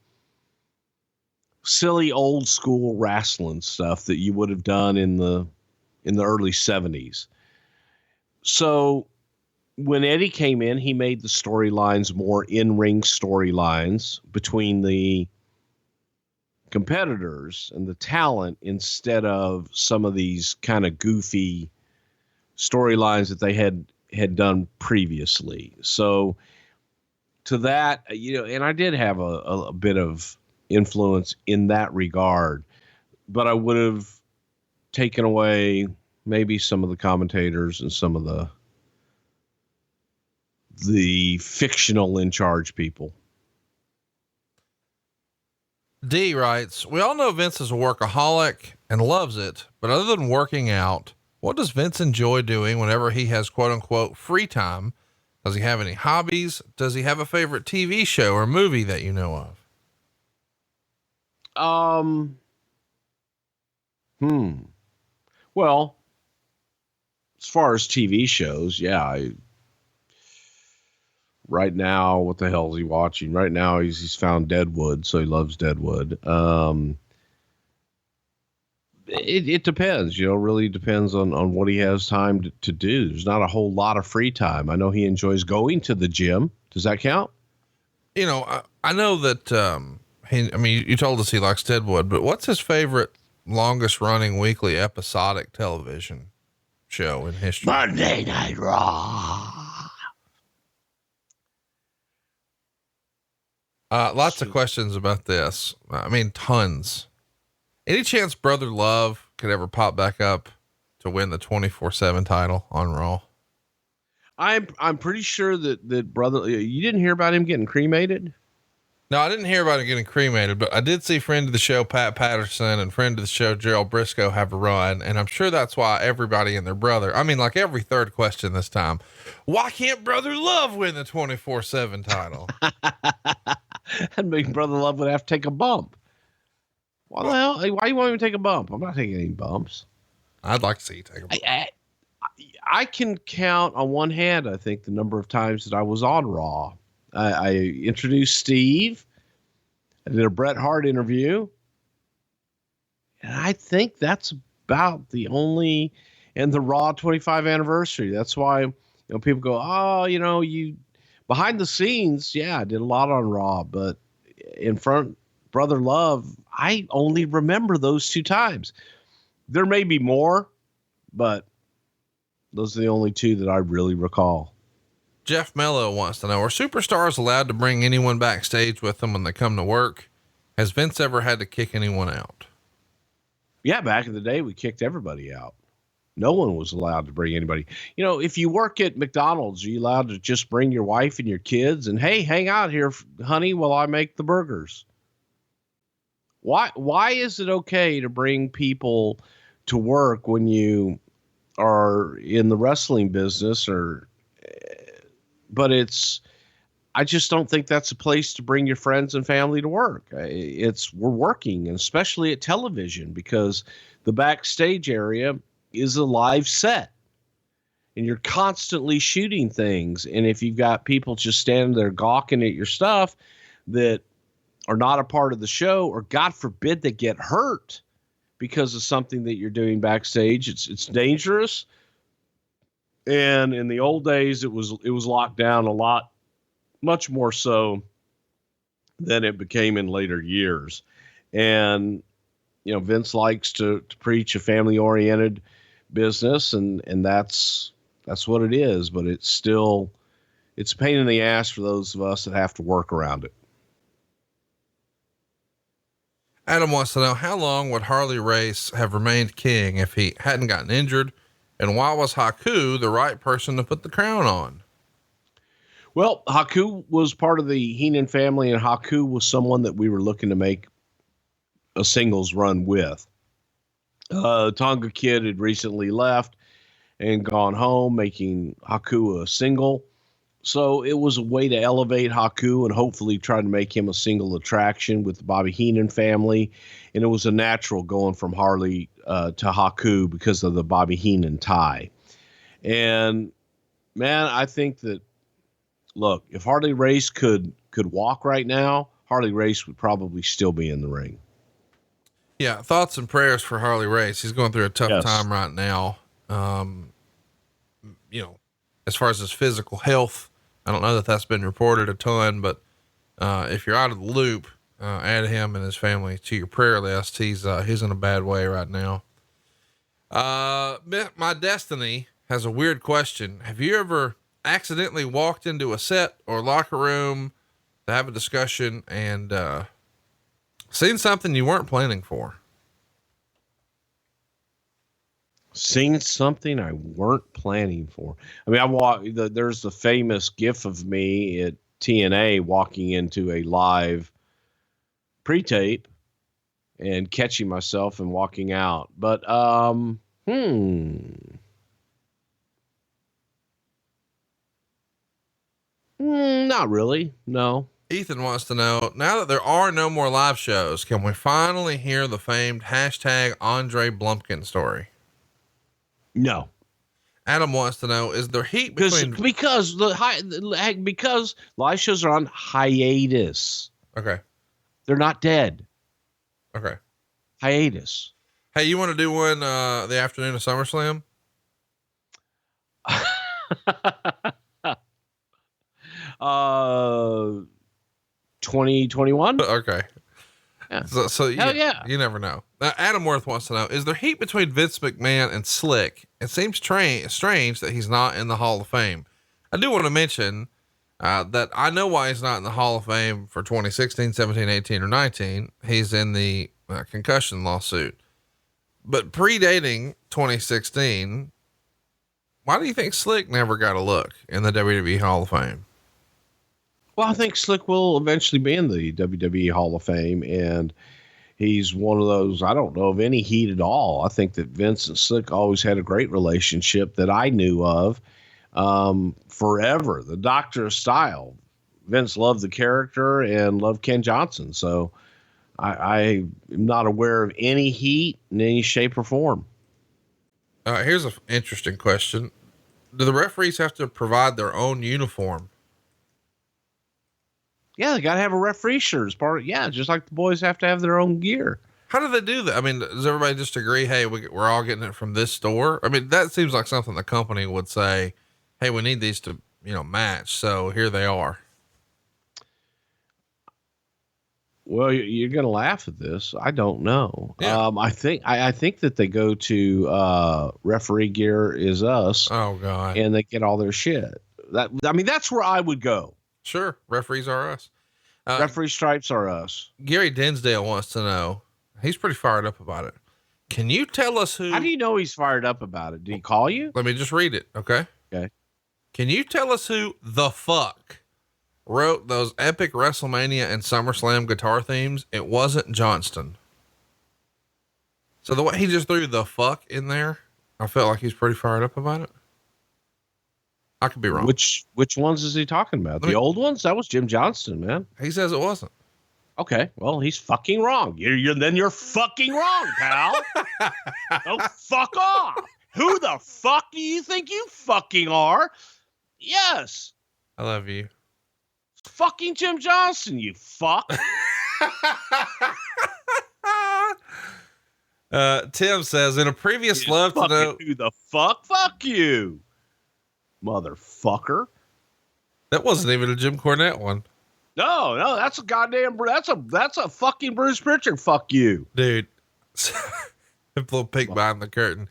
silly old school wrestling stuff that you would have done in the early 70s. So when Eddie came in, he made the storylines more in-ring storylines between the competitors and the talent, instead of some of these kind of goofy storylines that they had done previously. So to that, and I did have a bit of influence in that regard, but I would have taken away maybe some of the commentators and some of the fictional in charge people. D writes, we all know Vince is a workaholic and loves it, but other than working out, what does Vince enjoy doing whenever he has quote unquote free time? Does he have any hobbies? Does he have a favorite TV show or movie that you know of? Well, as far as TV shows, yeah, right now, what the hell is he watching? Right now, he's found Deadwood, so he loves Deadwood. It depends, really depends on what he has time to do. There's not a whole lot of free time. I know he enjoys going to the gym. Does that count? I know that, you told us he likes Deadwood, but what's his favorite longest running weekly episodic television show in history? Monday Night Raw. Lots of questions about this. Tons. Any chance Brother Love could ever pop back up to win the 24/7 title on Raw? I'm pretty sure that Brother, you didn't hear about him getting cremated? No, I didn't hear about it getting cremated, but I did see friend of the show, Pat Patterson, and friend of the show, Gerald Briscoe, have a run. And I'm sure that's why everybody and their brother, I mean, like every third question this time, why can't Brother Love win the 24/7 title? And Big Brother Love would have to take a bump. Why the hell? Why you want me to take a bump? I'm not taking any bumps. I'd like to see you take a bump. I can count on one hand, I think, the number of times that I was on Raw. I introduced Steve. I did a Bret Hart interview. And I think that's about the only, and the Raw 25 anniversary. That's why, people go, oh, you behind the scenes. Yeah, I did a lot on Raw, but in front, Brother Love, I only remember those 2 times. There may be more, but those are the only 2 that I really recall. Jeff Mello wants to know, are superstars allowed to bring anyone backstage with them when they come to work? Has Vince ever had to kick anyone out? Yeah. Back in the day, we kicked everybody out. No one was allowed to bring anybody. If you work at McDonald's, are you allowed to just bring your wife and your kids and, hey, hang out here, honey, while I make the burgers? Why is it okay to bring people to work when you are in the wrestling business but I just don't think that's a place to bring your friends and family to work. We're working, and especially at television, because the backstage area is a live set and you're constantly shooting things. And if you've got people just standing there gawking at your stuff that are not a part of the show, or God forbid they get hurt because of something that you're doing backstage, it's dangerous. And in the old days, it was locked down a lot, much more so than it became in later years. And, Vince likes to preach a family oriented business, and that's what it is, but it's a pain in the ass for those of us that have to work around it. Adam wants to know, how long would Harley Race have remained king if he hadn't gotten injured? And why was Haku the right person to put the crown on? Well, Haku was part of the Heenan family, and Haku was someone that we were looking to make a singles run with. Tonga Kid had recently left and gone home, making Haku a single. So it was a way to elevate Haku and hopefully try to make him a single attraction with the Bobby Heenan family. And it was a natural going from Harley to Haku because of the Bobby Heenan tie. And man, I think that, look, if Harley Race could walk right now, Harley Race would probably still be in the ring. Yeah. Thoughts and prayers for Harley Race. He's going through a tough time right now. As far as his physical health, I don't know that that's been reported a ton, but if you're out of the loop, add him and his family to your prayer list. He's in a bad way right now. My Destiny has a weird question. Have you ever accidentally walked into a set or locker room to have a discussion and seen something you weren't planning for? Seen something I weren't planning for. I mean, there's the famous gif of me at TNA walking into a live pre-tape and catching myself and walking out. But, not really. No. Ethan wants to know, now that there are no more live shows, can we finally hear the famed hashtag Andre Blumpkin story? No. Adam wants to know, is there heat between, because live shows are on hiatus. Okay. They're not dead. Okay. Hiatus. Hey, you want to do one, the afternoon of SummerSlam? 2021. Okay. Yeah. So yeah. You never know. Now, Adam Worth wants to know, is there heat between Vince McMahon and Slick? It seems strange that he's not in the Hall of Fame. I do want to mention, that I know why he's not in the Hall of Fame for 2016, 17, 18, or 19. He's in the concussion lawsuit, but predating 2016, why do you think Slick never got a look in the WWE Hall of Fame? Well, I think Slick will eventually be in the WWE Hall of Fame, and he's one of those, I don't know of any heat at all. I think that Vince and Slick always had a great relationship that I knew of forever. The Doctor of Style. Vince loved the character and loved Ken Johnson. So I am not aware of any heat in any shape or form. Here's an interesting question. Do the referees have to provide their own uniform? Yeah, they got to have a referee shirt as part of, just like the boys have to have their own gear. How do they do that? I mean, does everybody just agree, hey, we're all getting it from this store? I mean, that seems like something the company would say, hey, we need these to, match. So here they are. Well, you're going to laugh at this. I don't know. Yeah. I think that they go to Referee Gear Is Us. Oh God. And they get all their shit. That's where I would go. Sure. Referees Are Us. Referee Stripes Are Us. Gary Dinsdale wants to know, he's pretty fired up about it. Can you tell us who? How do you know he's fired up about it? Did he call you? Let me just read it. Okay. Okay. Can you tell us who the fuck wrote those epic WrestleMania and SummerSlam guitar themes? It wasn't Johnston. So the way he just threw the fuck in there, I felt like he's pretty fired up about it. I could be wrong. Which ones is he talking about? The old ones? That was Jim Johnston, man. He says it wasn't. Okay. Well, he's fucking wrong. You're fucking wrong, pal. Oh, fuck off. Who the fuck do you think you fucking are? Yes. I love you. Fucking Jim Johnston, you fuck. Tim says in a previous Love to Know. Who the fuck? Fuck you, motherfucker. That wasn't even a Jim Cornette one. No, that's a goddamn, that's a fucking Bruce Prichard. Fuck you, dude. A little peek behind the curtain.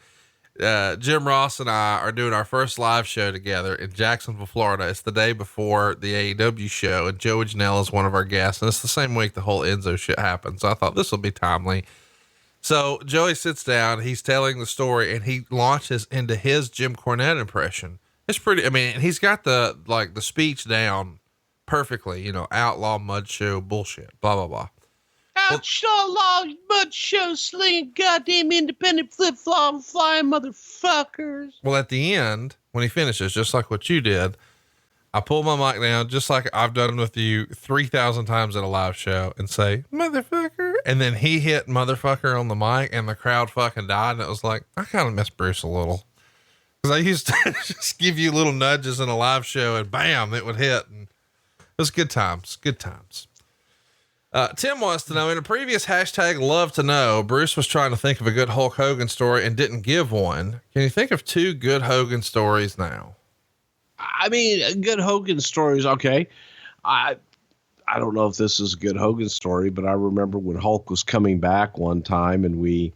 Jim Ross and I are doing our first live show together in Jacksonville, Florida. It's the day before the AEW show, and Joey Janela is one of our guests, and it's the same week the whole Enzo shit happened. So I thought this will be timely. So Joey sits down, he's telling the story, and he launches into his Jim Cornette impression. It's pretty, I mean, he's got the speech down perfectly, outlaw mud show bullshit, blah, blah, blah. Outlaw mud show slinging goddamn independent flip-flop flying motherfuckers. Well, at the end, when he finishes, just like what you did, I pull my mic down, just like I've done with you 3,000 times at a live show, and say, motherfucker. And then he hit motherfucker on the mic, and the crowd fucking died. And it was like, I kind of miss Bruce a little. Cause I used to just give you little nudges in a live show and bam, it would hit. And it was good times. Tim wants to know, in a previous hashtag Love to Know, Bruce was trying to think of a good Hulk Hogan story and didn't give one. Can you think of two good Hogan stories now? I mean, good Hogan stories. Okay. I don't know if this is a good Hogan story, but I remember when Hulk was coming back one time and we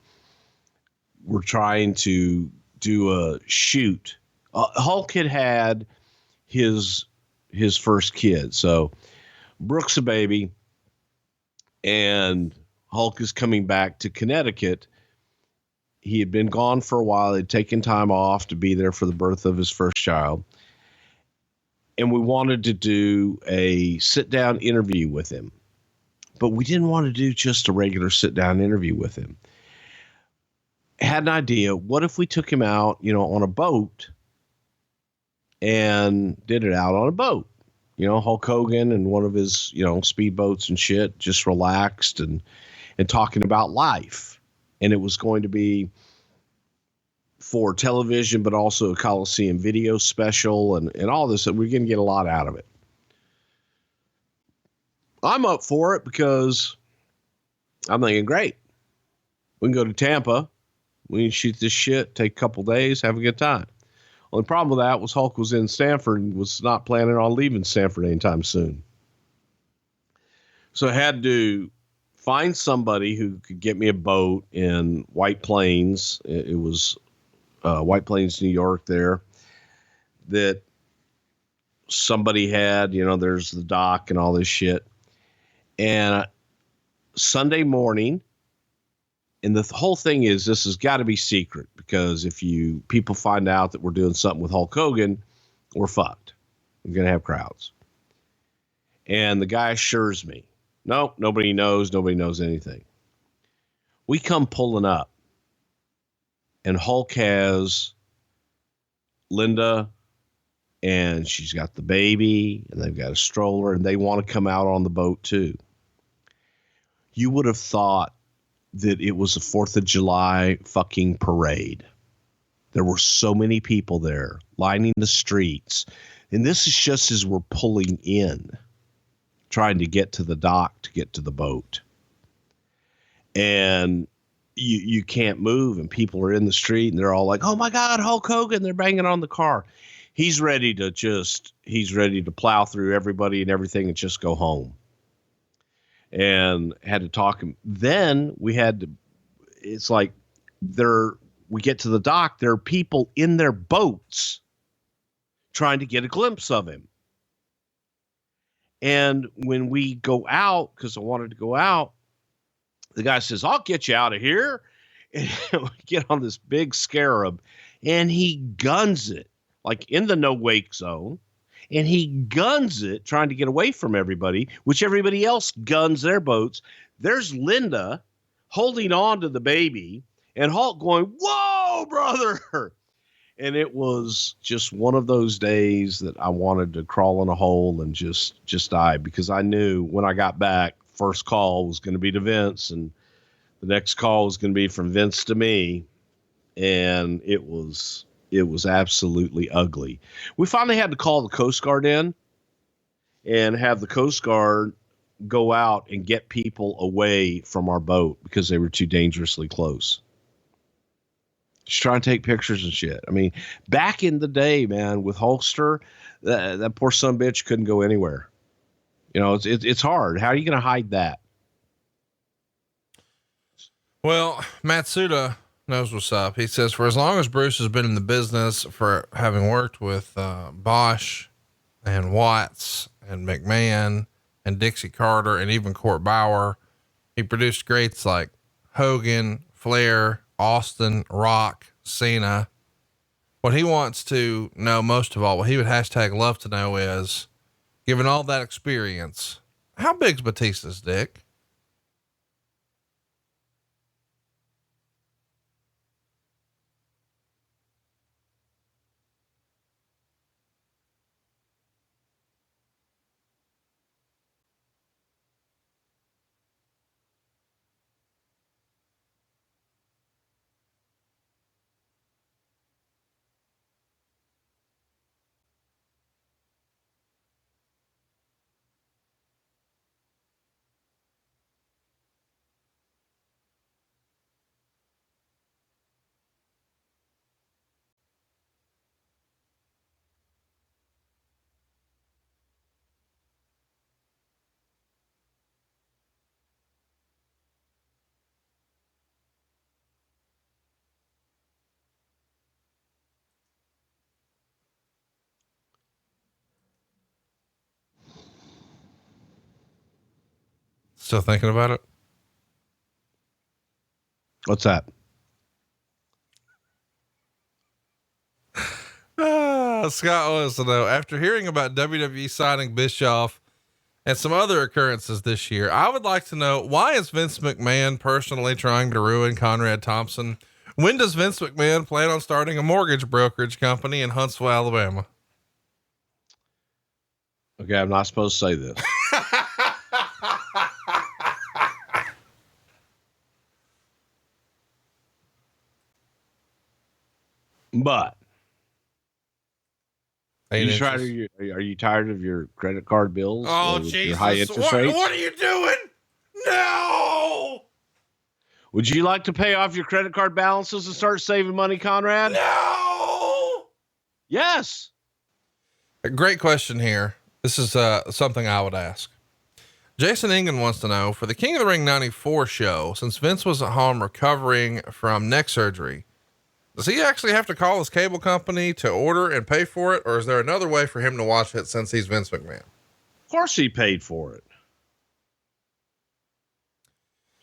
were trying to do a shoot. Hulk had his first kid. So Brooke's a baby and Hulk is coming back to Connecticut. He had been gone for a while. He'd taken time off to be there for the birth of his first child. And we wanted to do a sit-down interview with him. But we didn't want to do just a regular sit-down interview with him. Had an idea. What if we took him out, on a boat and did it out on a boat? Hulk Hogan and one of his, speedboats and shit, just relaxed and talking about life. And it was going to be for television, but also a Coliseum video special and all this, that we're going to get a lot out of it. I'm up for it because I'm thinking, great. We can go to Tampa. We can shoot this shit, take a couple days, have a good time. Only problem with that was Hulk was in Stanford and was not planning on leaving Stanford anytime soon. So I had to find somebody who could get me a boat in White Plains. It was White Plains, New York there, that somebody had, there's the dock and all this shit. And Sunday morning, and the whole thing is, this has got to be secret, because if people find out that we're doing something with Hulk Hogan, we're fucked. We're going to have crowds. And the guy assures me, nope, nobody knows anything. We come pulling up, and Hulk has Linda, and she's got the baby, and they've got a stroller, and they want to come out on the boat too. You would have thought that it was a 4th of July fucking parade. There were so many people there lining the streets. And this is just as we're pulling in, trying to get to the dock, to get to the boat. And you can't move, and people are in the street, and they're all like, oh my God, Hulk Hogan. They're banging on the car. He's ready to plow through everybody and everything and just go home. And had to talk him. Then we had to, it's like we get to the dock. There are people in their boats trying to get a glimpse of him. And when we go out, because I wanted to go out, the guy says, I'll get you out of here. And we get on this big Scarab, and he guns it like in the no wake zone. And he guns it, trying to get away from everybody, which everybody else guns their boats. There's Linda holding on to the baby, and Hulk going, whoa, brother. And it was just one of those days that I wanted to crawl in a hole and just die, because I knew when I got back, first call was going to be to Vince, and the next call was going to be from Vince to me. And it was absolutely ugly. We finally had to call the Coast Guard in and have the Coast Guard go out and get people away from our boat because they were too dangerously close. Just trying to take pictures and shit. I mean, back in the day, man, with Hulkster, that poor son of a bitch couldn't go anywhere. You know, it's hard. How are you going to hide that? Well, Matsuda knows what's up. He says, for as long as Bruce has been in the business, for having worked with Bosch and Watts and McMahon and Dixie Carter and even Court Bauer, he produced greats like Hogan, Flair, Austin, Rock, Cena. What he wants to know most of all, what he would hashtag love to know is, given all that experience, how big's Batista's dick? Still thinking about it? What's that? Scott wants to know, after hearing about WWE signing Bischoff and some other occurrences this year, I would like to know, why is Vince McMahon personally trying to ruin Conrad Thompson? When does Vince McMahon plan on starting a mortgage brokerage company in Huntsville, Alabama? Okay, I'm not supposed to say this. But are you tired of your credit card bills? Oh, Jesus. Your high interest rates? What are you doing? No. Would you like to pay off your credit card balances and start saving money, Conrad? No. Yes. A great question here. This is something I would ask. Jason Ingen wants to know, for the King of the Ring 94 show, since Vince was at home recovering from neck surgery, does he actually have to call his cable company to order and pay for it? Or is there another way for him to watch it since he's Vince McMahon? Of course he paid for it.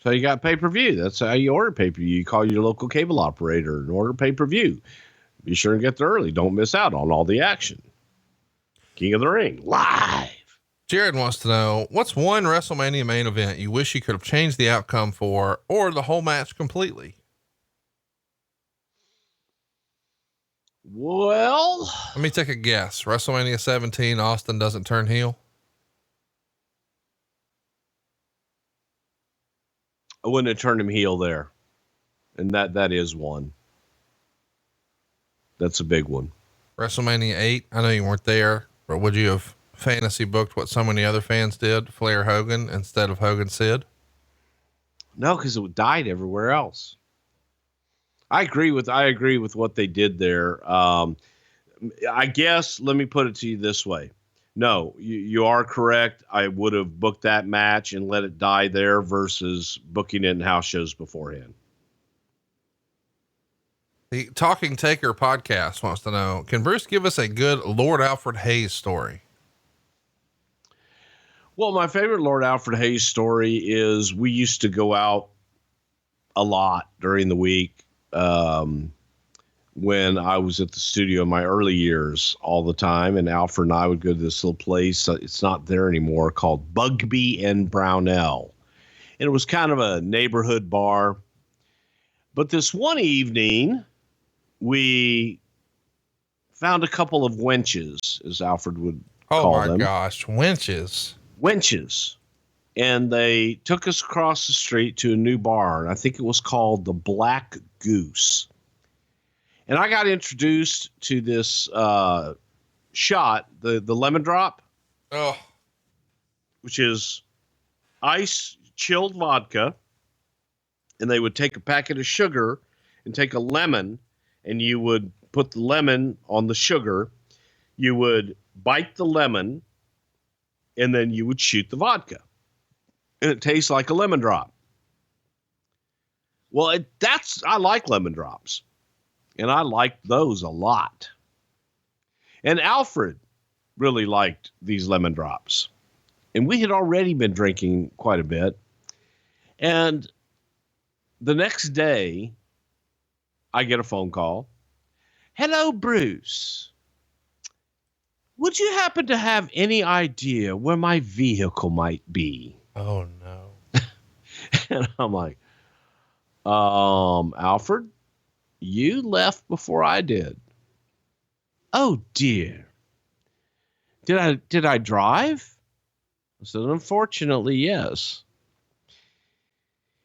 So you got pay-per-view. That's how you order pay-per-view. You call your local cable operator and order pay-per-view. Be sure and get there early. Don't miss out on all the action. King of the Ring live. Jared wants to know, what's one WrestleMania main event you wish you could have changed the outcome for, or the whole match completely? Well, Let me take a guess. WrestleMania 17, Austin doesn't turn heel. I wouldn't have turned him heel there. And that is one. That's a big one. WrestleMania 8, I know you weren't there, but would you have fantasy booked what so many other fans did, Flair Hogan instead of Hogan Sid? No, because it died everywhere else. I agree with what they did there. I guess, let me put it to you this way. No, you are correct. I would have booked that match and let it die there versus booking it in house shows beforehand. The Talking Taker podcast wants to know, can Bruce give us a good Lord Alfred Hayes story? Well, my favorite Lord Alfred Hayes story is we used to go out a lot during the week. When I was at the studio in my early years all the time, and Alfred and I would go to this little place. It's not there anymore, called Bugby and Brownell. And it was kind of a neighborhood bar. But this one evening, we found a couple of wenches, as Alfred would call them. Oh my gosh, wenches. Wenches. And they took us across the street to a new bar, and I think it was called the Black Goose. And I got introduced to this shot, the lemon drop, which is ice chilled vodka. And they would take a packet of sugar and take a lemon, and you would put the lemon on the sugar. You would bite the lemon, and then you would shoot the vodka. And it tastes like a lemon drop. Well, I like lemon drops. And I liked those a lot. And Alfred really liked these lemon drops. And we had already been drinking quite a bit. And the next day, I get a phone call. Hello, Bruce. Would you happen to have any idea where my vehicle might be? Oh, no. And I'm like, Alfred? You left before I did. Oh dear. Did I drive? I said, unfortunately, yes.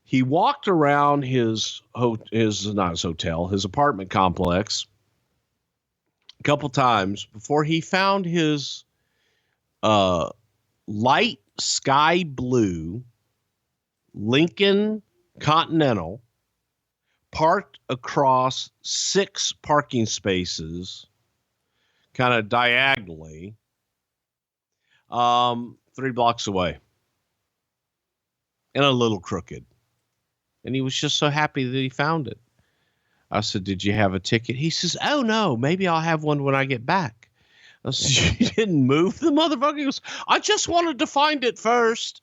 He walked around his apartment complex a couple times before he found his light sky blue Lincoln Continental parked across 6 parking spaces, kind of diagonally, 3 blocks away, and a little crooked. And he was just so happy that he found it. I said, did you have a ticket? He says, oh no, maybe I'll have one when I get back. I said, you didn't move the motherfucker? He goes, I just wanted to find it first.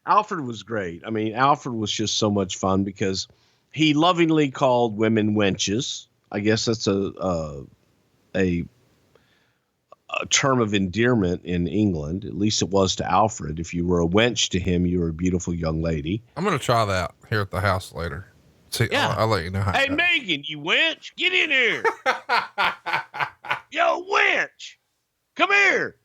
Alfred was great. I mean, Alfred was just so much fun because he lovingly called women wenches. I guess that's a term of endearment in England. At least it was to Alfred. If you were a wench to him, you were a beautiful young lady. I'm going to try that here at the house later. See, yeah. I'll let you know how. Hey, Megan, you wench, get in here. Yo, wench, come here.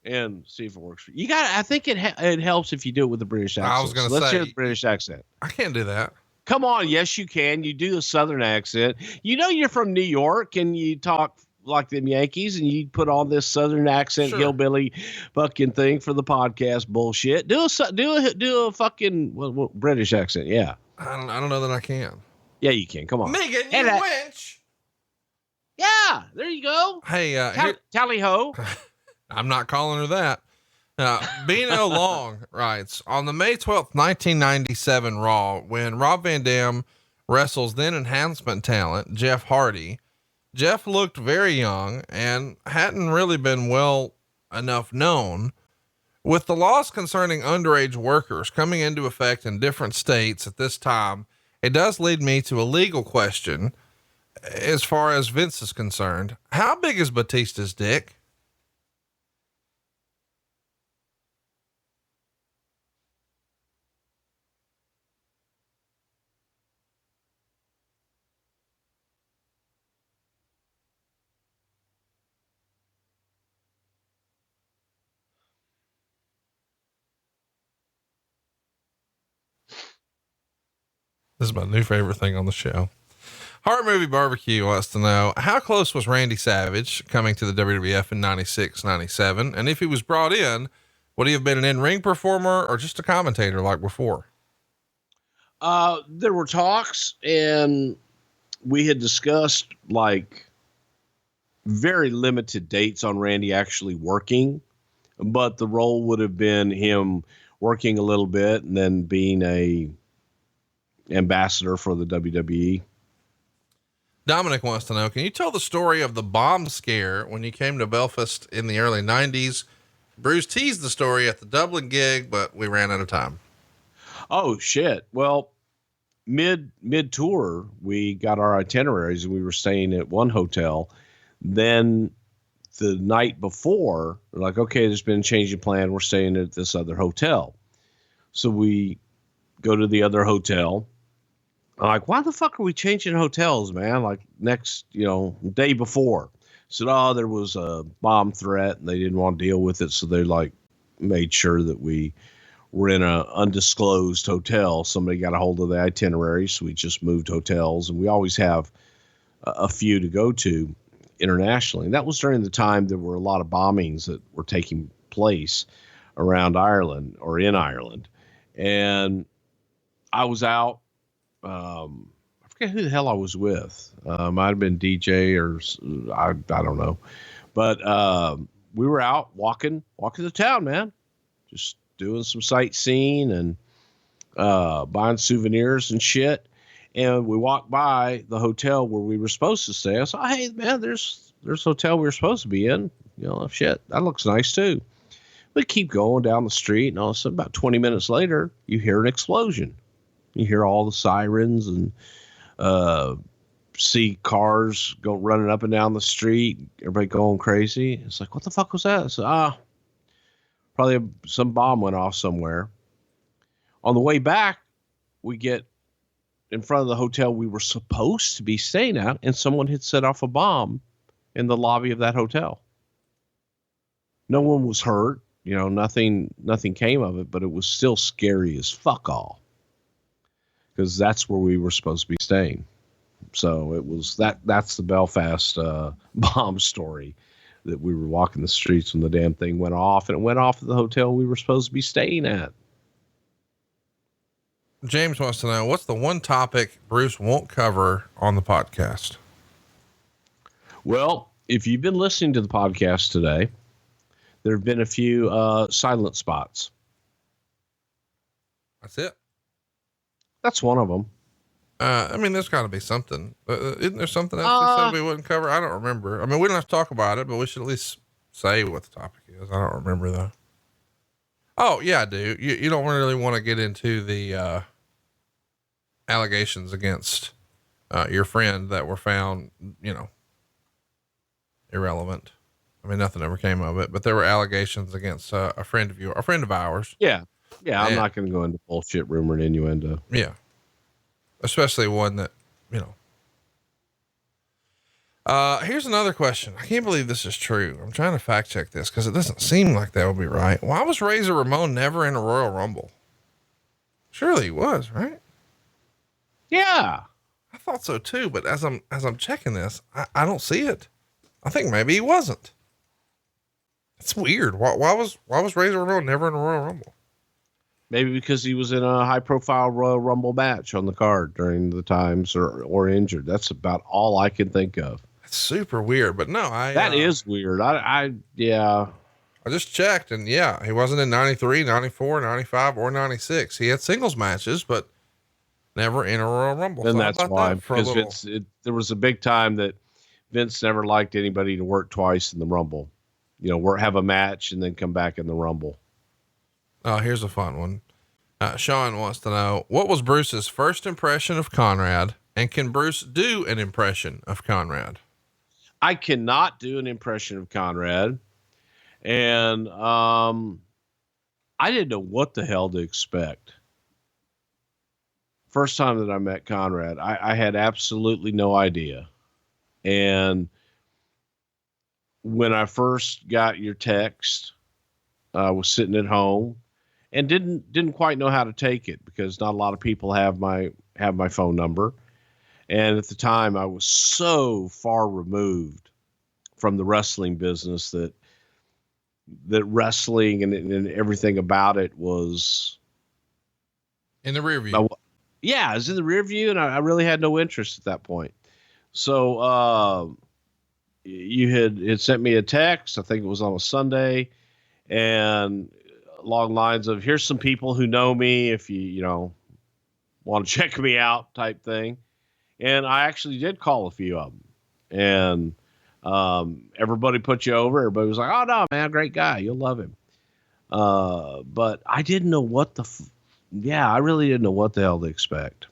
And see if it works for you. I think it helps if you do it with a British accent. I was going to say. Let's hear the British accent. I can't do that. Come on. Yes, you can. You do a Southern accent. You know, you're from New York and you talk like them Yankees and you put on this Southern accent, sure, hillbilly fucking thing for the podcast bullshit. Do a fucking British accent. Yeah. I don't know that I can. Yeah, you can. Come on. Megan, you wench. Yeah, there you go. Hey, tally ho. I'm not calling her that. Bino Long writes, on the May 12th, 1997 Raw, when Rob Van Dam wrestles then enhancement talent Jeff Hardy, Jeff looked very young and hadn't really been well enough known. With the laws concerning underage workers coming into effect in different states at this time, it does lead me to a legal question as far as Vince is concerned. How big is Batista's dick? is my new favorite thing on the show. Heart Movie Barbecue wants to know, how close was Randy Savage coming to the WWF in 96, 97? And if he was brought in, would he have been an in-ring performer or just a commentator like before? There were talks, and we had discussed like very limited dates on Randy actually working, but the role would have been him working a little bit and then being a ambassador for the WWE. Dominic wants to know, can you tell the story of the bomb scare when you came to Belfast in the early 90s? Bruce teased the story at the Dublin gig, but we ran out of time. Oh shit. Well, mid tour, we got our itineraries and we were staying at one hotel. Then the night before, we're like, okay, there's been a change of plan. We're staying at this other hotel. So we go to the other hotel. I'm like, why the fuck are we changing hotels, man? Like next, day before. Said, oh, there was a bomb threat and they didn't want to deal with it. So they like made sure that we were in a undisclosed hotel. Somebody got a hold of the itinerary. So we just moved hotels, and we always have a few to go to internationally. And that was during the time there were a lot of bombings that were taking place around Ireland or in Ireland. And I was out. I forget who the hell I was with. Might have been DJ or I don't know, but we were out walking the town, man, just doing some sightseeing and buying souvenirs and shit. And we walked by the hotel where we were supposed to stay. I said, oh, hey man, there's a hotel we were supposed to be in. Shit, that looks nice too. We keep going down the street, and all of a sudden, about 20 minutes later, you hear an explosion. You hear all the sirens and see cars go running up and down the street. Everybody going crazy. It's like, what the fuck was that? So, probably some bomb went off somewhere. On the way back, we get in front of the hotel we were supposed to be staying at, and someone had set off a bomb in the lobby of that hotel. No one was hurt. Nothing came of it, but it was still scary as fuck all. Because that's where we were supposed to be staying. So it was that's the Belfast bomb story, that we were walking the streets when the damn thing went off, and it went off at the hotel we were supposed to be staying at. James wants to know, what's the one topic Bruce won't cover on the podcast? Well, if you've been listening to the podcast today, there have been a few silent spots. That's it. That's one of them. There's got to be something. Isn't there something else they said we wouldn't cover? I don't remember. We don't have to talk about it, but we should at least say what the topic is. I don't remember though. Oh yeah, I do. You don't really want to get into the allegations against your friend that were found, irrelevant. Nothing ever came of it, but there were allegations against a friend of ours. Yeah. Yeah, I'm not going to go into bullshit, rumor, and innuendo. Yeah. Especially one that, here's another question. I can't believe this is true. I'm trying to fact check this because it doesn't seem like that would be right. Why was Razor Ramon never in a Royal Rumble? Surely he was, right? Yeah. I thought so too, but as I'm checking this, I don't see it. I think maybe he wasn't. It's weird. Why was Razor Ramon never in a Royal Rumble? Maybe because he was in a high profile Royal Rumble match on the card during the times or injured. That's about all I can think of. That's super weird, but no, that is weird. Yeah. I just checked, and yeah, he wasn't in 93, 94, 95, or 96. He had singles matches, but never in a Royal Rumble. And that's why, because there was a big time that Vince never liked anybody to work twice in the Rumble. Have a match and then come back in the Rumble. Oh, here's a fun one. Sean wants to know, what was Bruce's first impression of Conrad, and can Bruce do an impression of Conrad? I cannot do an impression of Conrad. And I didn't know what the hell to expect. First time that I met Conrad, I had absolutely no idea. And when I first got your text, I was sitting at home and didn't quite know how to take it, because not a lot of people have my have my phone number. And at the time, I was so far removed from the wrestling business that wrestling and everything about it was in the rear view. Yeah, it was in the rear view, and I really had no interest at that point. So you had sent me a text. I think it was on a Sunday, and along lines of, here's some people who know me if you want to check me out type thing. And I actually did call a few of them, and everybody put you over. Everybody was like, oh no, man, great guy. You'll love him. But I didn't know what I really didn't know what the hell to expect.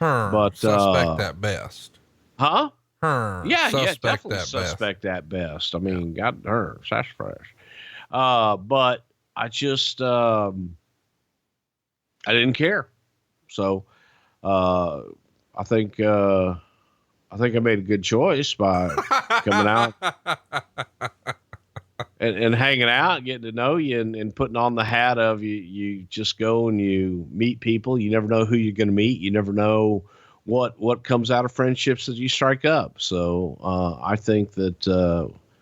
But suspect at best. Huh? Yeah, Suspect definitely at suspect at best. I mean, God, that's fresh. But I just, I didn't care. So, I think I made a good choice by coming out and hanging out, getting to know you, and putting on the hat of you just go and you meet people. You never know who you're going to meet. You never know what comes out of friendships that you strike up. So, I think that,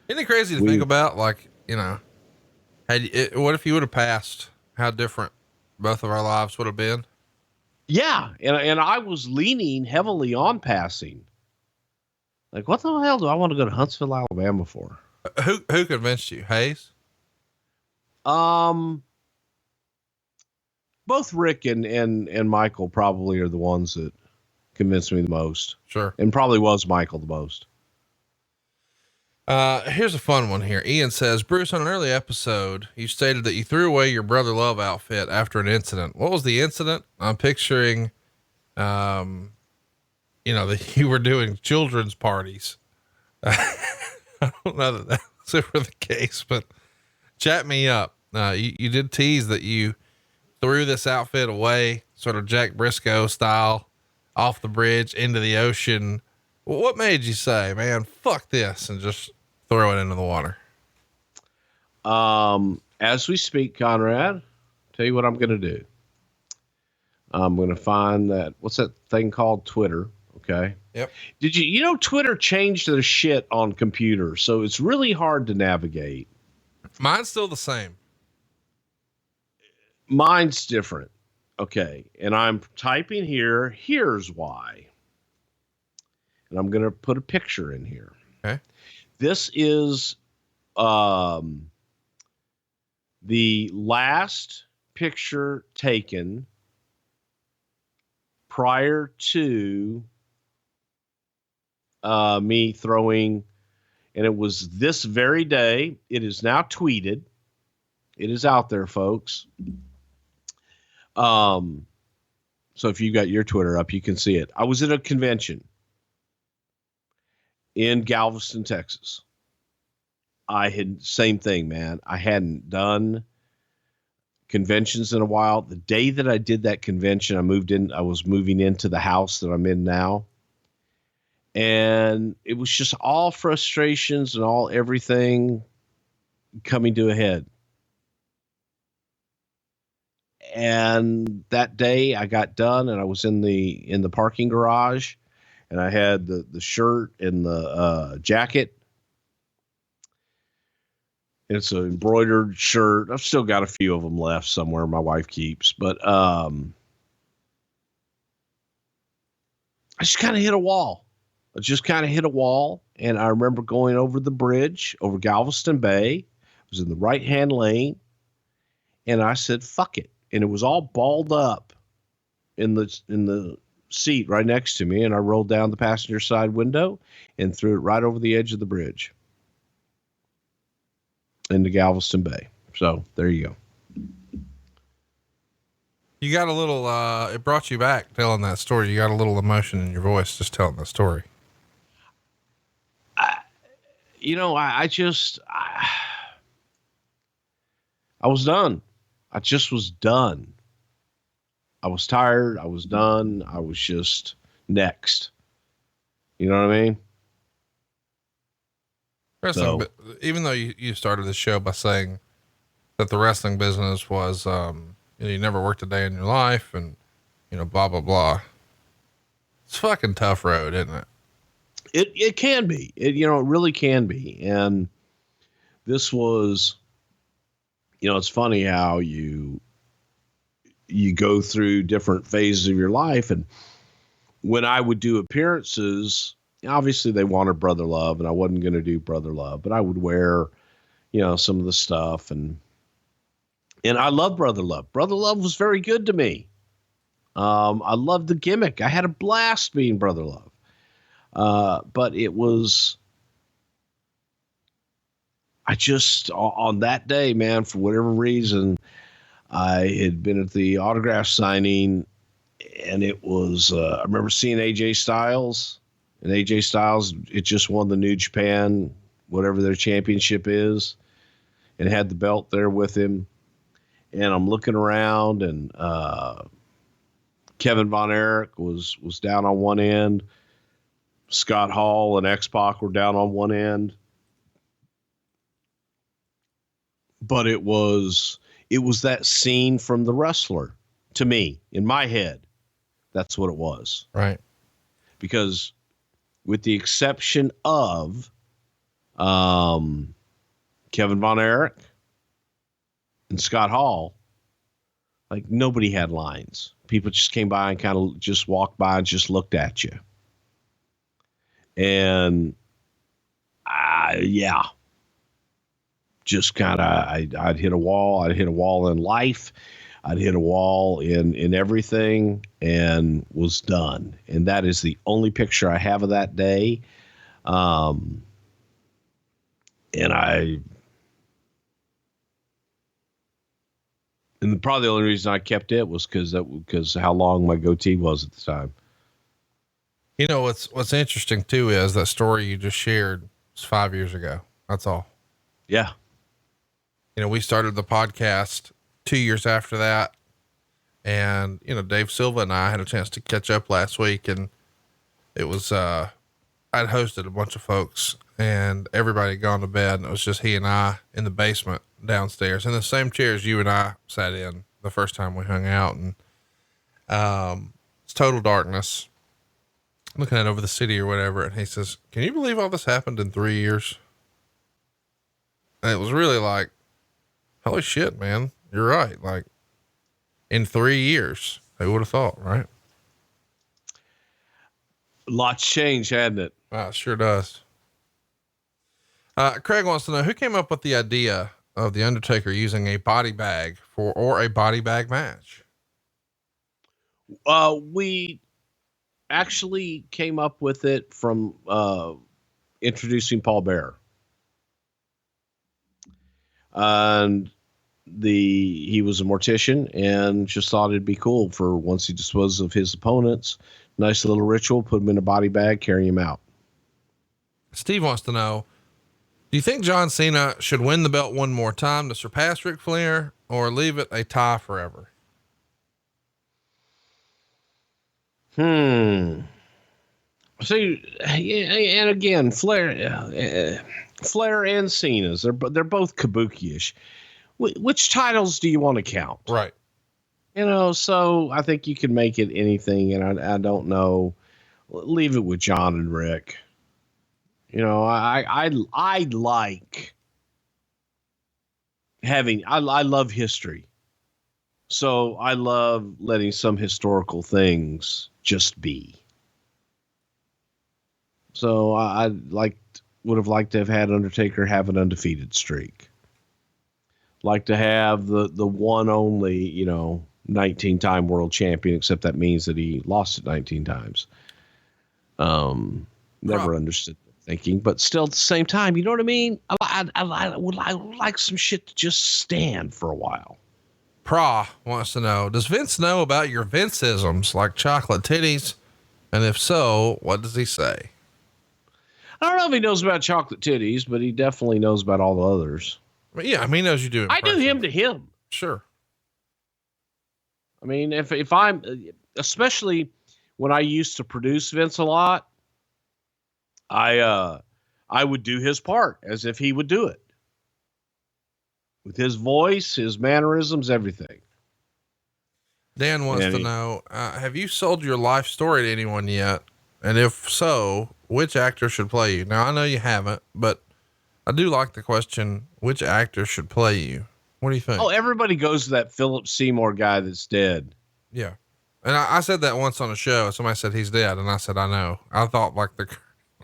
isn't it crazy to think about? Like, what if you would have passed, how different both of our lives would have been? Yeah. And I was leaning heavily on passing. Like, what the hell do I want to go to Huntsville, Alabama for? Who convinced you? Hayes? Both Rick and Michael probably are the ones that convinced me the most. Sure. And probably was Michael the most. Here's a fun one here. Ian says, Bruce, on an early episode, you stated that you threw away your Brother Love outfit after an incident. What was the incident? I'm picturing, that you were doing children's parties. I don't know that that's ever the case, but chat me up. You did tease that you threw this outfit away, sort of Jack Briscoe style, off the bridge into the ocean. What made you say, man, fuck this, and just throw it into the water? As we speak, Conrad, tell you what I'm going to do. I'm going to find what's that thing called? Twitter. Okay. Yep. Did Twitter changed their shit on computers, so it's really hard to navigate. Mine's still the same. Mine's different. Okay. And I'm typing here. Here's why. And I'm going to put a picture in here. Okay. This is, the last picture taken prior to, me throwing, and it was this very day. It is now tweeted. It is out there, folks. So if you got your Twitter up, you can see it. I was at a convention in Galveston, Texas. Same thing, man. I hadn't done conventions in a while. The day that I did that convention, I was moving into the house that I'm in now. And it was just all frustrations and all everything coming to a head. And that day I got done and I was in the parking garage, and I had the shirt and the jacket. And it's an embroidered shirt. I've still got a few of them left somewhere my wife keeps, but I just kind of hit a wall. And I remember going over the bridge over Galveston Bay. I was in the right-hand lane, and I said, fuck it. And it was all balled up in the seat right next to me. And I rolled down the passenger side window and threw it right over the edge of the bridge into Galveston Bay. So there you go. You got a little, it brought you back telling that story. You got a little emotion in your voice just telling the story. I was done. I just was done. I was tired. I was done. I was just next. You know what I mean? Wrestling, but even though you started the show by saying that the wrestling business was, you never worked a day in your life and blah, blah, blah. It's a fucking tough road, isn't it? It can be. It really can be. And this was, it's funny how you go through different phases of your life. And when I would do appearances, obviously they wanted Brother Love, and I wasn't going to do Brother Love, but I would wear, some of the stuff. And I love Brother Love. Brother Love was very good to me. I loved the gimmick. I had a blast being Brother Love. But it was, on that day, man, for whatever reason, I had been at the autograph signing, and it was, I remember seeing AJ Styles, and AJ Styles, it just won the New Japan, whatever their championship is, and had the belt there with him. And I'm looking around, and Kevin Von Erich was down on one end. Scott Hall and X-Pac were down on one end. But it was that scene from The Wrestler to me, in my head. That's what it was. Right. Because with the exception of Kevin Von Erich and Scott Hall, like, nobody had lines. People just came by and kind of just walked by and just looked at you. And just kind of, I'd hit a wall. I'd hit a wall in life. I'd hit a wall in everything, and was done. And that is the only picture I have of that day. And probably the only reason I kept it was because how long my goatee was at the time. What's interesting too is that story you just shared was 5 years ago. That's all. Yeah. We started the podcast 2 years after that. And, Dave Silva and I had a chance to catch up last week, and it was, I'd hosted a bunch of folks, and everybody had gone to bed, and it was just he and I in the basement downstairs in the same chairs you and I sat in the first time we hung out. And, it's total darkness, looking out over the city or whatever. And he says, "Can you believe all this happened in 3 years?" And it was really like, holy shit, man, you're right. Like, in 3 years, who would have thought, right? Lots changed, hadn't it? It sure does. Craig wants to know who came up with the idea of the Undertaker using a body bag or a body bag match. We actually came up with it from introducing Paul Bearer. And he was a mortician, and just thought it'd be cool for once he disposed of his opponents, nice little ritual, put him in a body bag, carry him out. Steve wants to know, do you think John Cena should win the belt one more time to surpass Ric Flair, or leave it a tie forever? See, and again, Flair and Cena's, they're both kabuki-ish. Which titles do you want to count? Right. So I think you can make it anything, and I don't know. Leave it with John and Rick. I like having, I love history. So I love letting some historical things just be. So I would have liked to have had Undertaker have an undefeated streak. Like to have the one only, 19-time world champion, except that means that he lost it 19 times. Never understood the thinking, but still at the same time, you know what I mean? I would like some shit to just stand for a while. Pra wants to know, does Vince know about your Vinceisms like chocolate titties? And if so, what does he say? I don't know if he knows about chocolate titties, but he definitely knows about all the others. Yeah, I mean, he knows you do. I do him to him. Sure. I mean, if I'm, especially when I used to produce Vince a lot, I would do his part as if he would do it. With his voice, his mannerisms, everything. Dan wants to know, have you sold your life story to anyone yet? And if so, which actor should play you? Now, I know you haven't, but I do like the question, which actor should play you? What do you think? Oh, everybody goes to that Philip Seymour guy that's dead. Yeah. And I said that once on a show. Somebody said he's dead. And I said, I know. I thought like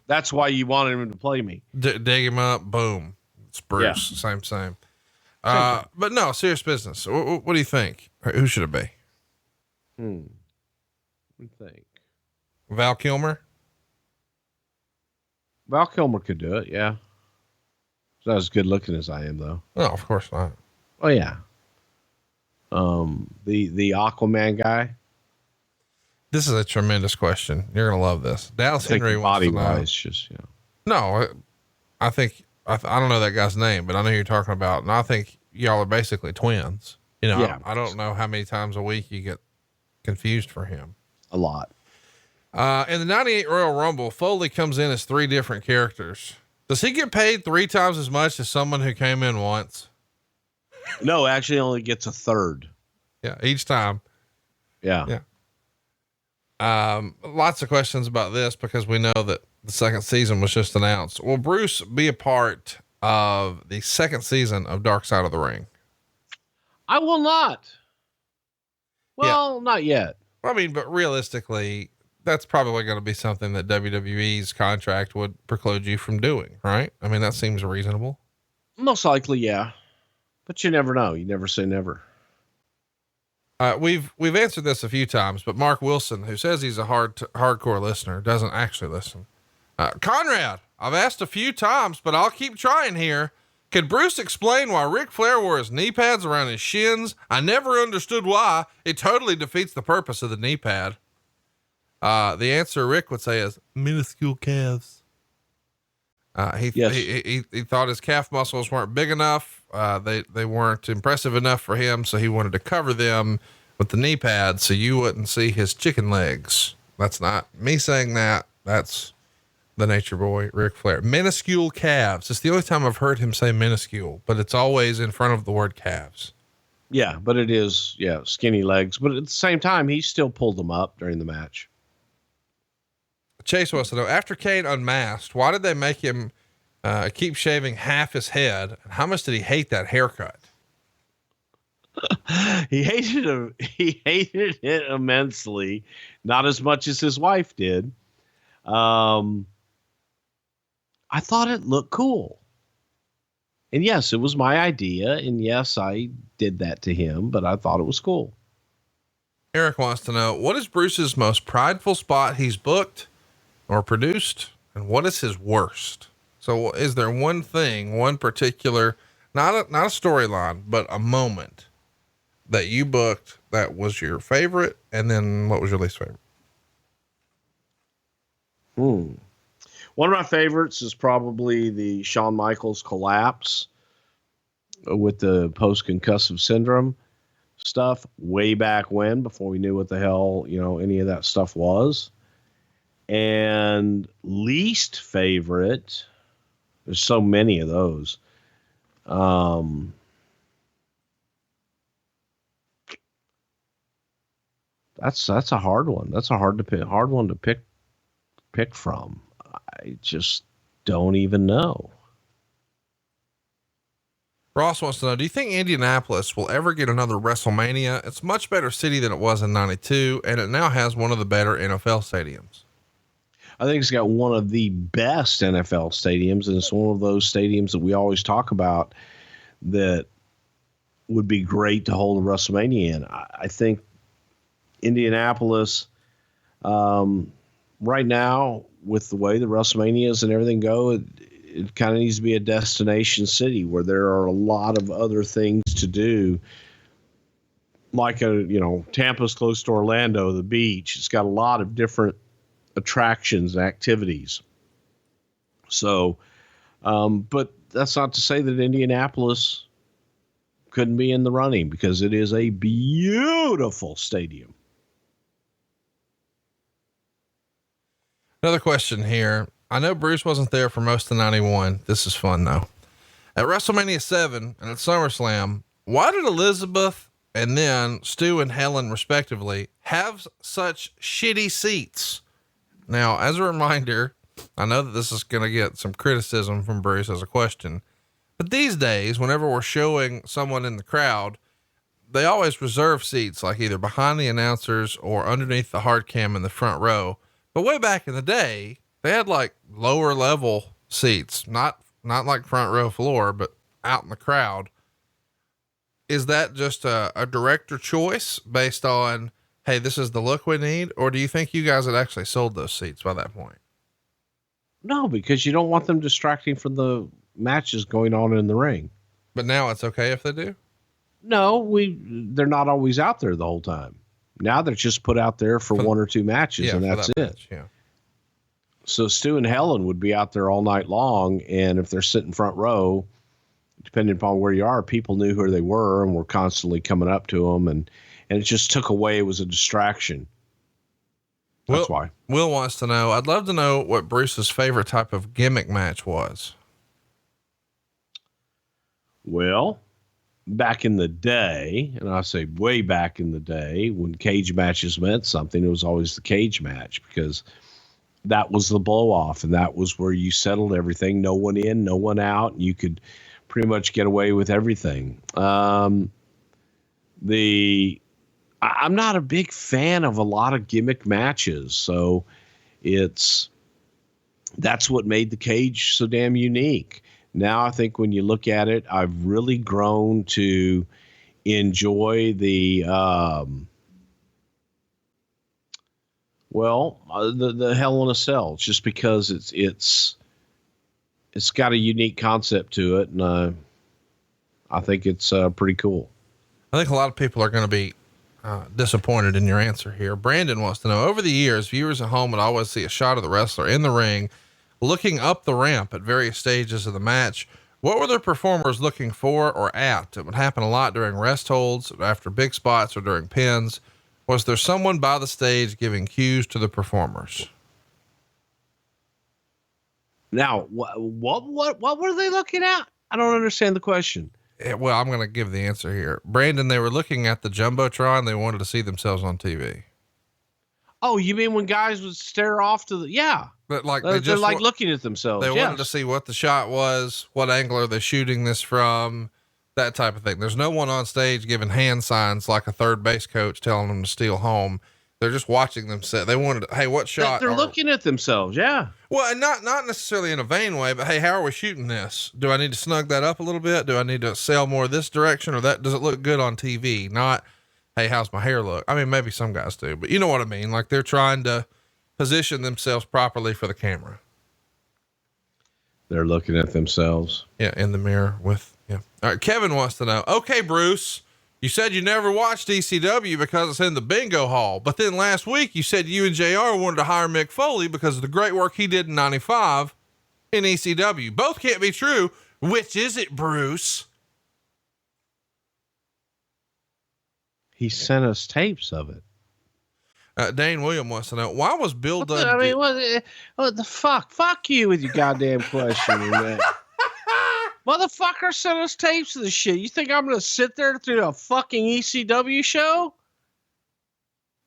that's why you wanted him to play me. Dig him up. Boom. It's Bruce. Yeah. Same. But no, serious business. What do you think? Who should it be? What do you think? Val Kilmer? Val Kilmer could do it. Yeah. He's not as good looking as I am though. No, of course not. Oh yeah. The Aquaman guy. This is a tremendous question. You're going to love this. Dallas Henry wants to know. Just, you know. No, I think, I don't know that guy's name, but I know who you're talking about. And I think y'all are basically twins. You know, yeah. I don't know how many times a week you get confused for him. A lot. In the 98 Royal Rumble, Foley comes in as 3 different characters. Does he get paid 3 times as much as someone who came in once? No, actually only gets a third. Yeah. Each time. Yeah. Yeah. Lots of questions about this because we know that the second season was just announced. Will Bruce be a part of the second season of Dark Side of the Ring? I will not. Well, not yet. I mean, but realistically, that's probably going to be something that WWE's contract would preclude you from doing, right? I mean, that seems reasonable. Most likely. Yeah. But you never know. You never say never. We've answered this a few times, but Mark Wilson, who says he's a hardcore listener, doesn't actually listen. Conrad, I've asked a few times, but I'll keep trying here. Could Bruce explain why Ric Flair wore his knee pads around his shins? I never understood why. It totally defeats the purpose of the knee pad. The answer Rick would say is minuscule calves. He thought his calf muscles weren't big enough. They weren't impressive enough for him. So he wanted to cover them with the knee pad so you wouldn't see his chicken legs. That's not me saying that. That's the Nature Boy, Ric Flair. Minuscule calves. It's the only time I've heard him say minuscule, but it's always in front of the word calves. Yeah, but it is, skinny legs. But at the same time, he still pulled them up during the match. Chase wants to know, after Kane unmasked, why did they make him keep shaving half his head? And how much did he hate that haircut? He hated it immensely. Not as much as his wife did. I thought it looked cool. And yes, it was my idea. And yes, I did that to him, but I thought it was cool. Eric wants to know, what is Bruce's most prideful spot he's booked or produced? And what is his worst? So is there one thing, one particular, not a storyline, but a moment that you booked that was your favorite? And then what was your least favorite? One of my favorites is probably the Shawn Michaels collapse with the post-concussive syndrome stuff way back when, before we knew what the hell, any of that stuff was. And least favorite, there's so many of those. That's a hard one. That's a hard one to pick from. I just don't even know. Ross wants to know, do you think Indianapolis will ever get another WrestleMania? It's a much better city than it was in 92, and it now has one of the better NFL stadiums. I think it's got one of the best NFL stadiums, and it's one of those stadiums that we always talk about that would be great to hold a WrestleMania in. I think Indianapolis, right now, with the way the WrestleManias and everything go, it kind of needs to be a destination city where there are a lot of other things to do. Like Tampa's close to Orlando, the beach. It's got a lot of different attractions and activities. So, but that's not to say that Indianapolis couldn't be in the running, because it is a beautiful stadium. Another question here. I know Bruce wasn't there for most of 91. This is fun though. At WrestleMania 7 and at SummerSlam, why did Elizabeth and then Stu and Helen respectively have such shitty seats. Now, as a reminder, I know that this is going to get some criticism from Bruce as a question, but these days, whenever we're showing someone in the crowd, they always reserve seats, like either behind the announcers or underneath the hard cam in the front row. But way back in the day, they had like lower level seats, not like front row floor, but out in the crowd. Is that just a director choice based on, hey, this is the look we need? Or do you think you guys had actually sold those seats by that point? No, because you don't want them distracting from the matches going on in the ring. But now it's okay if they do? No, they're not always out there the whole time. Now they're just put out there for one or two matches, and that's it. Match, yeah. So Stu and Helen would be out there all night long, and if they're sitting front row, depending upon where you are, people knew who they were and were constantly coming up to them, and it just took away. It was a distraction. That's why. Will wants to know, I'd love to know what Bruce's favorite type of gimmick match was. Well, back in the day, and I say way back in the day, when cage matches meant something, it was always the cage match, because that was the blow off, and that was where you settled everything. No one in, no one out. And you could pretty much get away with everything. I'm not a big fan of a lot of gimmick matches. So that's what made the cage so damn unique. Now I think when you look at it, I've really grown to enjoy the Hell in a Cell, just because it's got a unique concept to it, and I think it's pretty cool. I think a lot of people are going to be disappointed in your answer here. Brandon wants to know, over the years, viewers at home would always see a shot of the wrestler in the ring, looking up the ramp at various stages of the match. What were the performers looking for or at? It would happen a lot during rest holds, after big spots, or during pins. Was there someone by the stage giving cues to the performers? Now, what were they looking at? I don't understand the question. Well, I'm going to give the answer here. Brandon, they were looking at the Jumbotron. They wanted to see themselves on TV. Oh, you mean when guys would stare off to the, But like, they're like looking at themselves. They wanted to see what the shot was, what angle are they shooting this from, that type of thing. There's no one on stage giving hand signs like a third base coach telling them to steal home. They're just watching them set. They wanted, hey, what shot? They're looking at themselves. Yeah. Well, and not necessarily in a vain way, but hey, how are we shooting this? Do I need to snug that up a little bit? Do I need to sail more this direction, or that? Does it look good on TV? Not, hey, how's my hair look? I mean, maybe some guys do, but you know what I mean? Like, they're trying to position themselves properly for the camera. They're looking at themselves. Yeah. In the mirror with, yeah. All right. Kevin wants to know, okay, Bruce, you said you never watched ECW because it's in the bingo hall, but then last week you said you and JR wanted to hire Mick Foley because of the great work he did in 95 in ECW. Both can't be true. Which is it, Bruce? He sent us tapes of it. Dane William wants to know, why was Bill Dundee? What the fuck? Fuck you with your goddamn question. Motherfucker sent us tapes of this shit. You think I'm going to sit there through a fucking ECW show?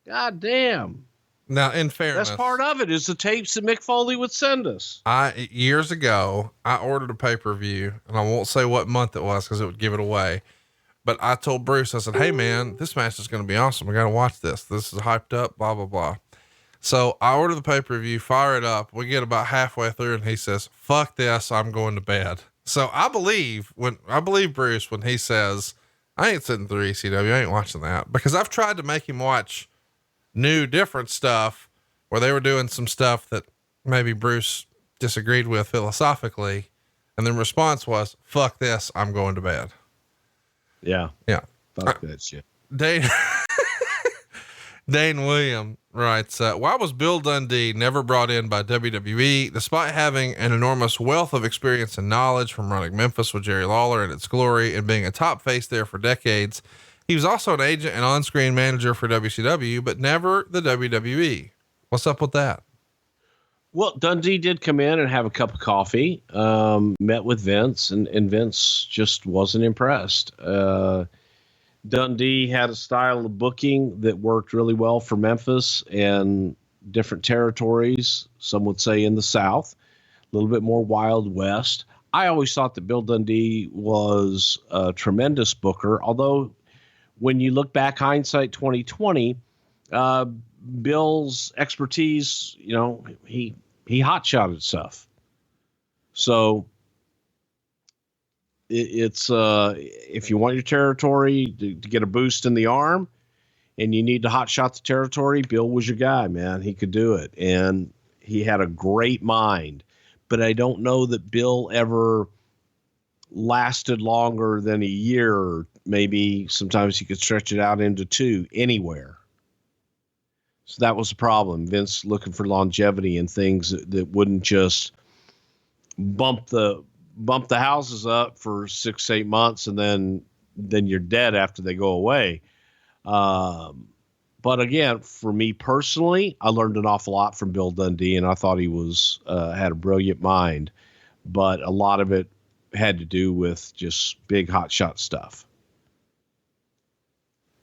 God damn. Now, in fairness, that's part of it, is the tapes that Mick Foley would send us. Years ago, I ordered a pay-per-view, and I won't say what month it was because it would give it away. But I told Bruce, I said, hey man, this match is going to be awesome. We got to watch this. This is hyped up, blah, blah, blah. So I order the pay-per-view, fire it up. We get about halfway through and he says, fuck this, I'm going to bed. So I believe Bruce when he says, I ain't sitting through ECW, I ain't watching that, because I've tried to make him watch new, different stuff where they were doing some stuff that maybe Bruce disagreed with philosophically. And the response was, fuck this, I'm going to bed. Yeah. Yeah. Fuck that shit. Dane William writes, why was Bill Dundee never brought in by WWE despite having an enormous wealth of experience and knowledge from running Memphis with Jerry Lawler in its glory and being a top face there for decades? He was also an agent and on-screen manager for WCW, but never the WWE. What's up with that? Well, Dundee did come in and have a cup of coffee, met with Vince, and Vince just wasn't impressed. Dundee had a style of booking that worked really well for Memphis and different territories. Some would say in the South, a little bit more Wild West. I always thought that Bill Dundee was a tremendous booker, although when you look back, hindsight 2020, Bill's expertise, he hot-shotted stuff. So it's if you want your territory to get a boost in the arm and you need to hot-shot the territory, Bill was your guy, man. He could do it, and he had a great mind. But I don't know that Bill ever lasted longer than a year. Maybe sometimes he could stretch it out into 2 anywhere. So that was the problem. Vince looking for longevity and things that wouldn't just bump the houses up for 6-8 months and then you're dead after they go away. But again, for me personally, I learned an awful lot from Bill Dundee, and I thought he was had a brilliant mind. But a lot of it had to do with just big hotshot stuff.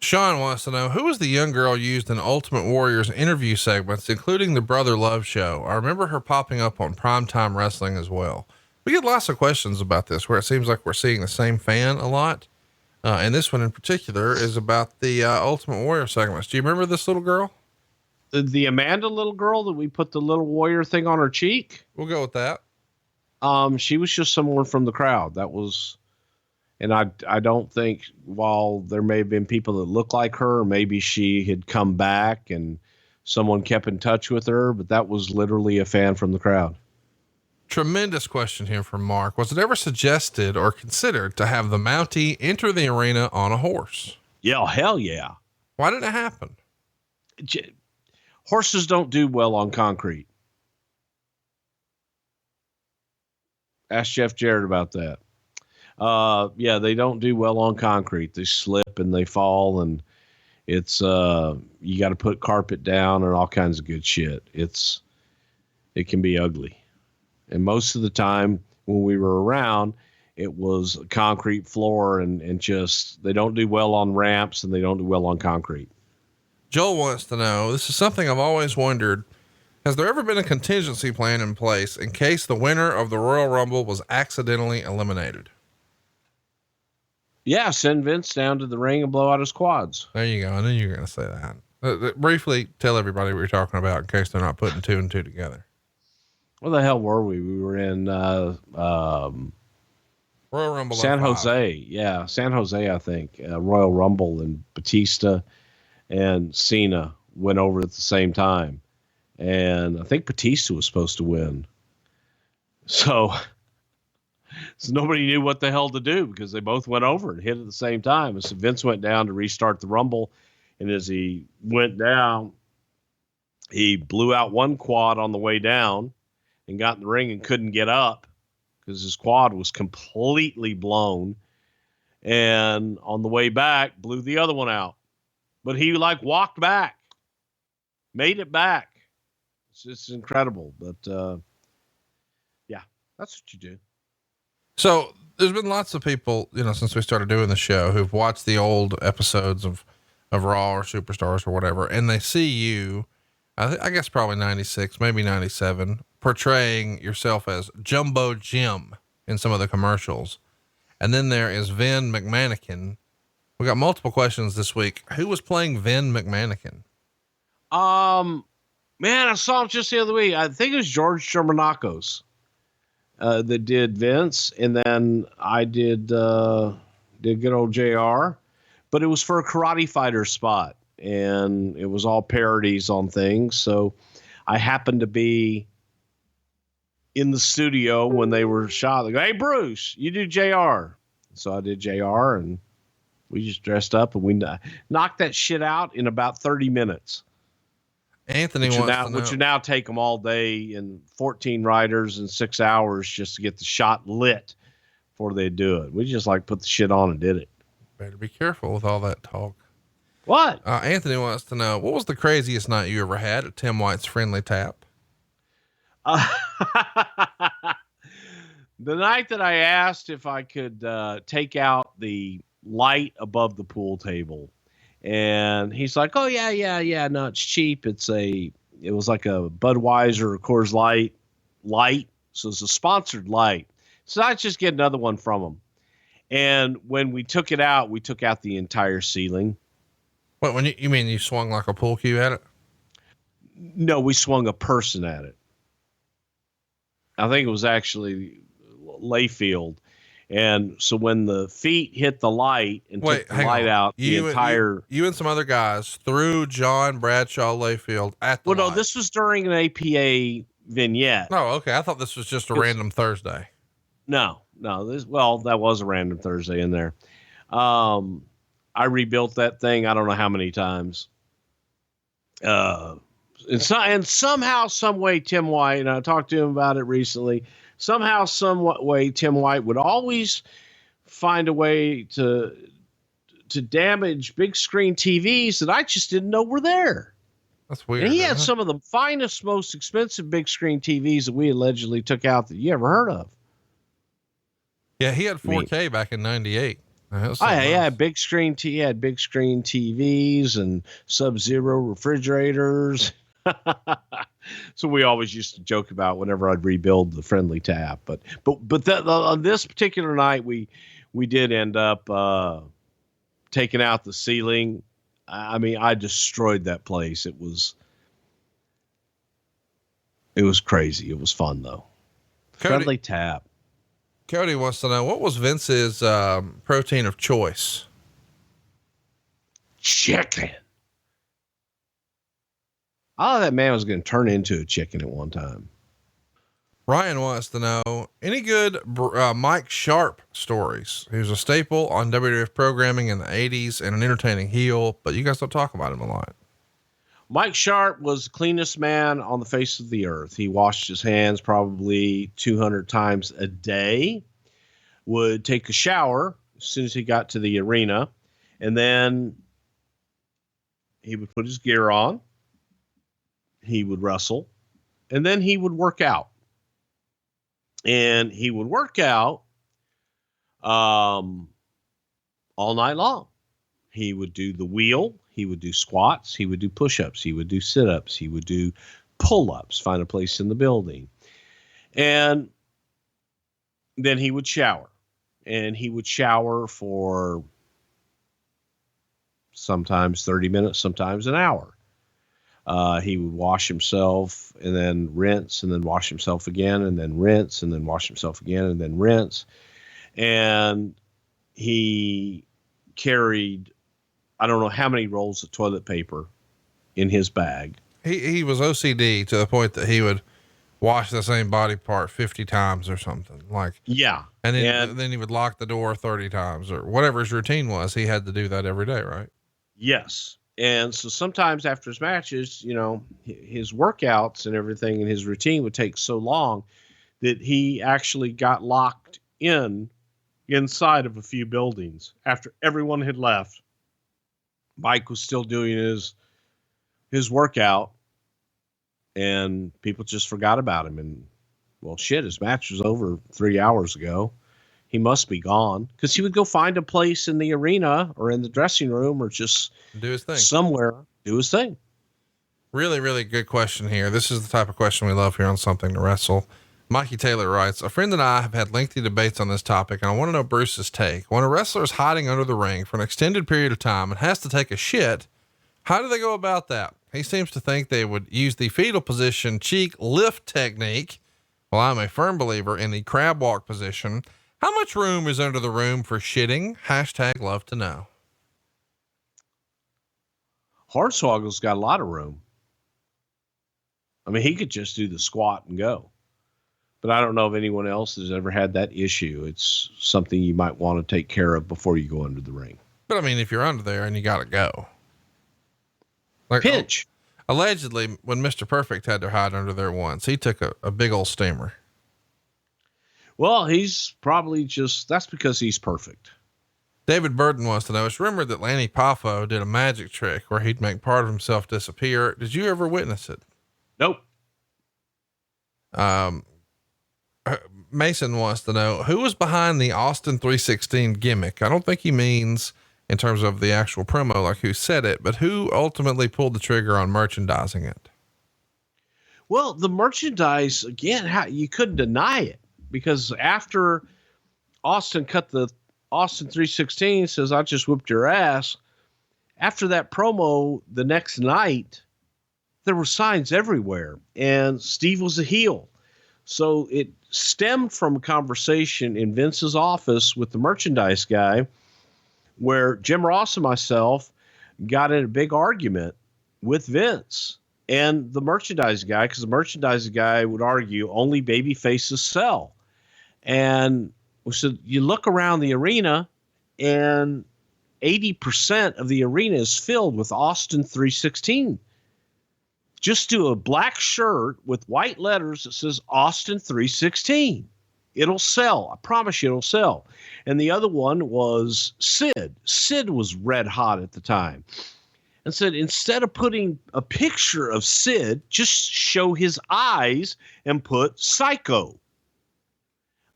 Sean wants to know, who was the young girl used in Ultimate Warrior's interview segments, including the Brother Love show? I remember her popping up on Primetime Wrestling as well. We get lots of questions about this, where it seems like we're seeing the same fan a lot. And this one in particular is about the Ultimate Warrior segments. Do you remember this little girl? The Amanda little girl that we put the little warrior thing on her cheek? We'll go with that. She was just someone from the crowd. That was, and I don't think, while there may have been people that look like her, or maybe she had come back and someone kept in touch with her, but that was literally a fan from the crowd. Tremendous question here from Mark. Was it ever suggested or considered to have the Mountie enter the arena on a horse? Yeah, hell yeah. Why didn't it happen? Horses don't do well on concrete. Ask Jeff Jarrett about that. Yeah, they don't do well on concrete. They slip and they fall, and it's you got to put carpet down and all kinds of good shit. It can be ugly. And most of the time when we were around, it was a concrete floor and just, they don't do well on ramps and they don't do well on concrete. Joel wants to know, this is something I've always wondered. Has there ever been a contingency plan in place in case the winner of the Royal Rumble was accidentally eliminated? Yeah. Send Vince down to the ring and blow out his quads. There you go. I knew you were going to say that. Briefly tell everybody what you're talking about in case they're not putting 2 and 2 together. Where the hell were we? We were in Royal Rumble San Jose. Yeah, San Jose, I think. Royal Rumble, and Batista and Cena went over at the same time. And I think Batista was supposed to win. So nobody knew what the hell to do because they both went over and hit at the same time. And so Vince went down to restart the Rumble. And as he went down, he blew out one quad on the way down and got in the ring and couldn't get up because his quad was completely blown. And on the way back, blew the other one out. But he walked back, made it back. It's just incredible. But yeah, that's what you do. So there's been lots of people, since we started doing the show, who've watched the old episodes of Raw or Superstars or whatever, and they see you, I guess probably 96, maybe 97, portraying yourself as Jumbo Jim in some of the commercials. And then there is Vin McMahon. We got multiple questions this week. Who was playing Vin McMahon? Man, I saw him just the other week. I think it was George Germanakos that did Vince, and then I did good old JR, but it was for a Karate Fighter spot, and it was all parodies on things. So I happened to be in the studio when they were shot. They go, "Hey, Bruce, you do JR." So I did JR, and we just dressed up and we knocked that shit out in about 30 minutes. Anthony which would now take them all day and 14 riders and 6 hours just to get the shot lit before they do it. We just put the shit on and did it. Better be careful with all that talk. What? Anthony wants to know, what was the craziest night you ever had at Tim White's Friendly Tap? The night that I asked if I could take out the light above the pool table. And he's like, oh yeah. No, it's cheap. It was like a Budweiser or Coors light. So it's a sponsored light. So I just get another one from him. And when we took out the entire ceiling. What, when you mean you swung like a pool cue at it? No, we swung a person at it. I think it was actually Layfield. And so when the feet hit the light and took the light out, you and some other guys threw John Bradshaw Layfield at the light. No, this was during an APA vignette. Oh, okay. I thought this was just a random Thursday. No, that was a random Thursday in there. I rebuilt that thing. I don't know how many times. And somehow, some way, Tim White, and I talked to him about it recently. Somehow, some way, Tim White would always find a way to damage big screen TVs that I just didn't know were there. That's weird. And he had some of the finest, most expensive big screen TVs that we allegedly took out that you ever heard of. Yeah, he had 4K back in '98. Yeah, big screen. He had big screen TVs and Sub-Zero refrigerators. So we always used to joke about whenever I'd rebuild the friendly tap, but on this particular night we did end up taking out the ceiling. I mean, I destroyed that place. It was crazy. It was fun though. Friendly tap. Cody wants to know, what was Vince's protein of choice? Chicken. I thought that man was going to turn into a chicken at one time. Ryan wants to know, any good Mike Sharp stories? He was a staple on WWF programming in the 80s and an entertaining heel, but you guys don't talk about him a lot. Mike Sharp was the cleanest man on the face of the earth. He washed his hands probably 200 times a day, would take a shower as soon as he got to the arena, and then he would put his gear on. He would wrestle, and then he would work out. And he would work out all night long. He would do the wheel. He would do squats. He would do push-ups. He would do sit-ups. He would do pull-ups, find a place in the building. And then he would shower. And he would shower for sometimes 30 minutes, sometimes an hour. He would wash himself and then rinse and then wash himself again and then rinse and then wash himself again and then rinse. And he carried, I don't know how many rolls of toilet paper in his bag. He was OCD to the point that he would wash the same body part 50 times or something, like, yeah. And then he would lock the door 30 times or whatever his routine was. He had to do that every day, right? Yes. And so sometimes after his matches, you know, his workouts and everything and his routine would take so long that he actually got locked inside of a few buildings after everyone had left. Mike was still doing his workout and people just forgot about him. And well, shit, his match was over 3 hours ago. He must be gone, because he would go find a place in the arena or in the dressing room or just do his thing somewhere, do his thing. Really, really good question here. This is the type of question we love here on Something to Wrestle. Mikey Taylor writes, a friend and I have had lengthy debates on this topic, and I want to know Bruce's take. When a wrestler is hiding under the ring for an extended period of time and has to take a shit, how do they go about that? He seems to think they would use the fetal position cheek lift technique, while I'm a firm believer in the crab walk position. How much room is under the room for shitting? # love to know. Hornswoggle's got a lot of room. I mean, he could just do the squat and go, but I don't know if anyone else has ever had that issue. It's something you might want to take care of before you go under the ring. But I mean, if you're under there and you got to go, like pinch. Allegedly, when Mr. Perfect had to hide under there once, he took a big old steamer. Well, he's probably that's because he's perfect. David Burton wants to know, it's rumored that Lanny Poffo did a magic trick where he'd make part of himself disappear. Did you ever witness it? Nope. Mason wants to know who was behind the Austin 316 gimmick. I don't think he means in terms of the actual promo, like who said it, but who ultimately pulled the trigger on merchandising it. Well, the merchandise again, you couldn't deny it, because after Austin cut the Austin 316 says, I just whipped your ass. After that promo, the next night, there were signs everywhere, and Steve was a heel. So it stemmed from a conversation in Vince's office with the merchandise guy, where Jim Ross and myself got in a big argument with Vince and the merchandise guy, because the merchandise guy would argue only baby faces sell. And we said, you look around the arena and 80% of the arena is filled with Austin 316. Just do a black shirt with white letters that says Austin 316. It'll sell. I promise you it'll sell. And the other one was Sid. Sid was red hot at the time. And said, instead of putting a picture of Sid, just show his eyes and put Psycho.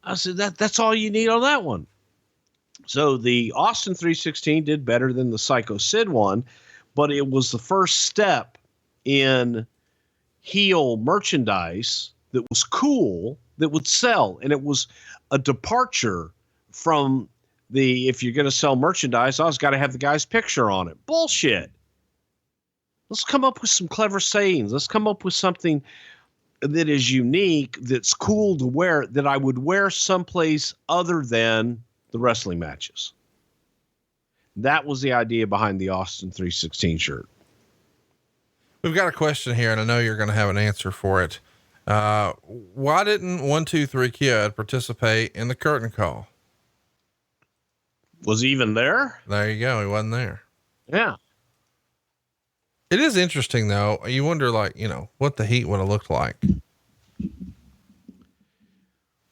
I said, that's all you need on that one. So the Austin 316 did better than the Psycho Sid one, but it was the first step in heel merchandise that was cool, that would sell. And it was a departure from the, if you're going to sell merchandise, I was got to have the guy's picture on it. Bullshit. Let's come up with some clever sayings. Let's come up with something that is unique, that's cool to wear, that I would wear someplace other than the wrestling matches. That was the idea behind the Austin 316 shirt. We've got a question here, and I know you're going to have an answer for it. Why didn't 123 Kid participate in the curtain call? Was he even there? There you go. He wasn't there. Yeah. It is interesting though. You wonder, like, you know, what the heat would have looked like.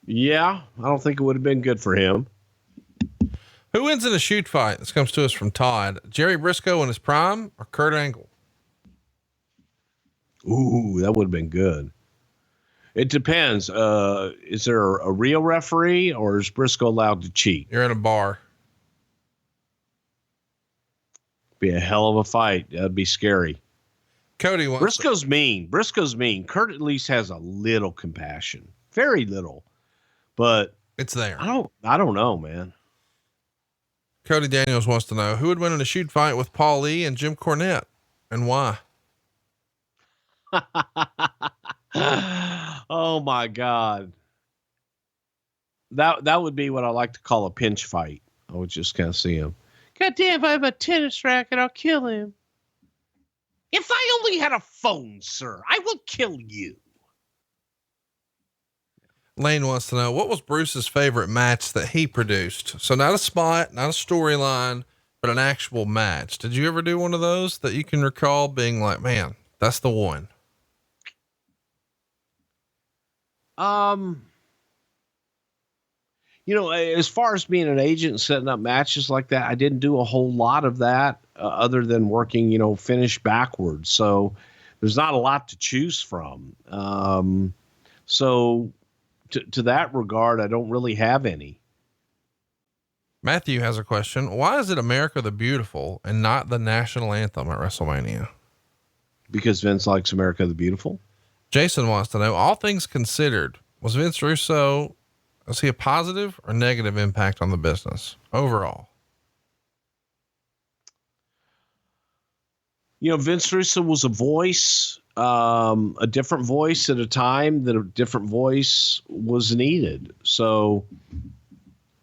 Yeah. I don't think it would have been good for him. Who wins in a shoot fight? This comes to us from Todd. Jerry Briscoe in his prime or Kurt Angle? Ooh, that would have been good. It depends. Is there a real referee, or is Briscoe allowed to cheat? You're in a bar. Be a hell of a fight. That'd be scary. Cody wants Briscoe's mean. Briscoe's mean. Kurt at least has a little compassion. Very little. But it's there. I don't know, man. Cody Daniels wants to know who would win in a shoot fight with Paul Lee and Jim Cornette, and why? Oh my God. That would be what I like to call a pinch fight. I would just kind of see him. God damn, if I have a tennis racket, I'll kill him. If I only had a phone, sir, I will kill you. Lane wants to know what was Bruce's favorite match that he produced. So not a spot, not a storyline, but an actual match. Did you ever do one of those that you can recall being like, man, that's the one? You know, as far as being an agent and setting up matches like that, I didn't do a whole lot of that other than working, you know, finish backwards. So there's not a lot to choose from. So to that regard, I don't really have any. Matthew has a question. Why is it America the Beautiful and not the national anthem at WrestleMania? Because Vince likes America the Beautiful. Jason wants to know, all things considered, was Vince Russo, was he a positive or negative impact on the business overall? You know, Vince Russo was a voice, a different voice at a time that a different voice was needed. So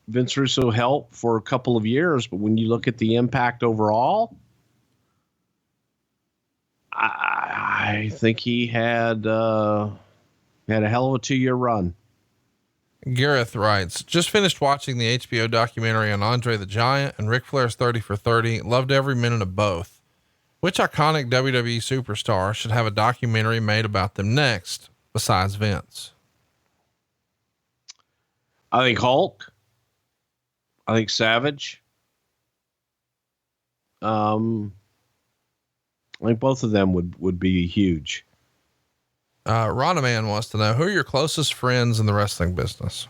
Vince Russo helped for a couple of years, but when you look at the impact overall, I think he had a hell of a 2-year run. Gareth writes, just finished watching the HBO documentary on Andre the Giant and Ric Flair's 30 for 30. Loved every minute of both. Which iconic WWE superstar should have a documentary made about them next besides Vince? I think Hulk. I think Savage. I think both of them would be huge. Ronaman wants to know, who are your closest friends in the wrestling business?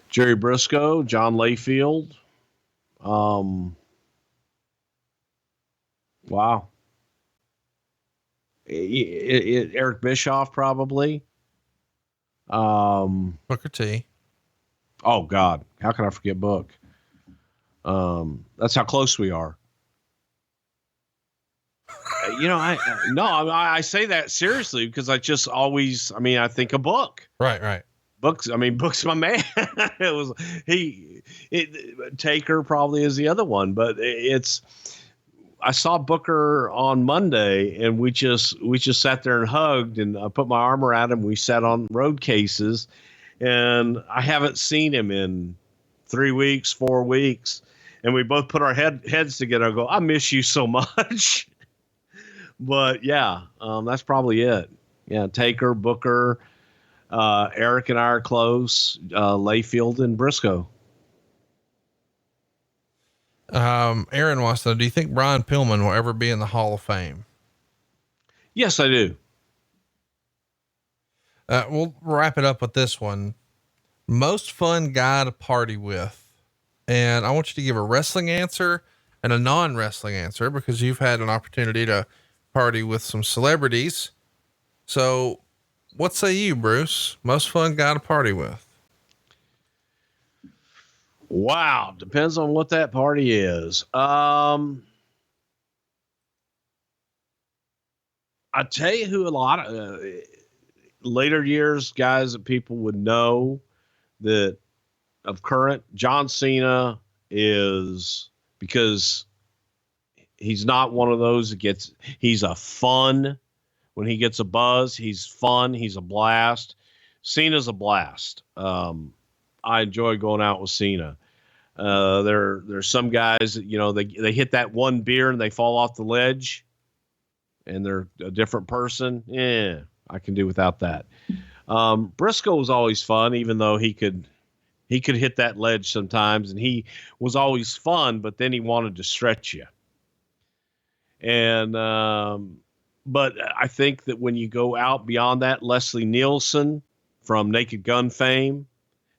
Jerry Briscoe, John Layfield. Wow. Eric Bischoff, probably. Booker T. Oh God, how can I forget Book? That's how close we are. I say that seriously because I just always, I think of Book. Right. Book's my man. Taker probably is the other one, but I saw Booker on Monday and we just sat there and hugged, and I put my arm around him. We sat on road cases, and I haven't seen him in 3 weeks, 4 weeks. And we both put our heads together and go, I miss you so much. But yeah, that's probably it. Yeah. Taker, Booker, Eric and I are close, Layfield and Briscoe. Aaron wants to know, do you think Brian Pillman will ever be in the Hall of Fame? Yes, I do. We'll wrap it up with this one. Most fun guy to party with. And I want you to give a wrestling answer and a non-wrestling answer, because you've had an opportunity to party with some celebrities. So what say you, Bruce? Most fun guy to party with? Wow. Depends on what that party is. I tell you who a lot of later years guys that people would know that of current, John Cena, is because he's not one of those that he's a fun when he gets a buzz, he's fun. He's a blast. Cena's a blast. I enjoy going out with Cena. There's some guys that, they hit that one beer and they fall off the ledge and they're a different person. Yeah, I can do without that. Briscoe was always fun, even though he could hit that ledge sometimes, and he was always fun, but then he wanted to stretch you. And, but I think that when you go out beyond that, Leslie Nielsen from Naked Gun fame,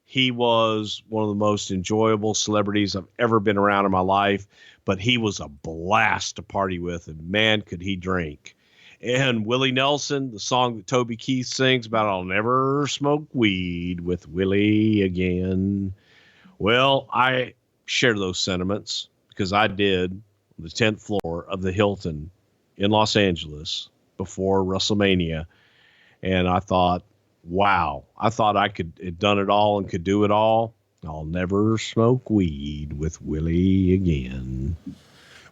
he was one of the most enjoyable celebrities I've ever been around in my life, but he was a blast to party with, and man, could he drink. And Willie Nelson, the song that Toby Keith sings about, I'll never smoke weed with Willie again. Well, I share those sentiments because I did on the 10th floor of the Hilton in Los Angeles before WrestleMania. And I thought, wow, I thought I had done it all and could do it all. I'll never smoke weed with Willie again.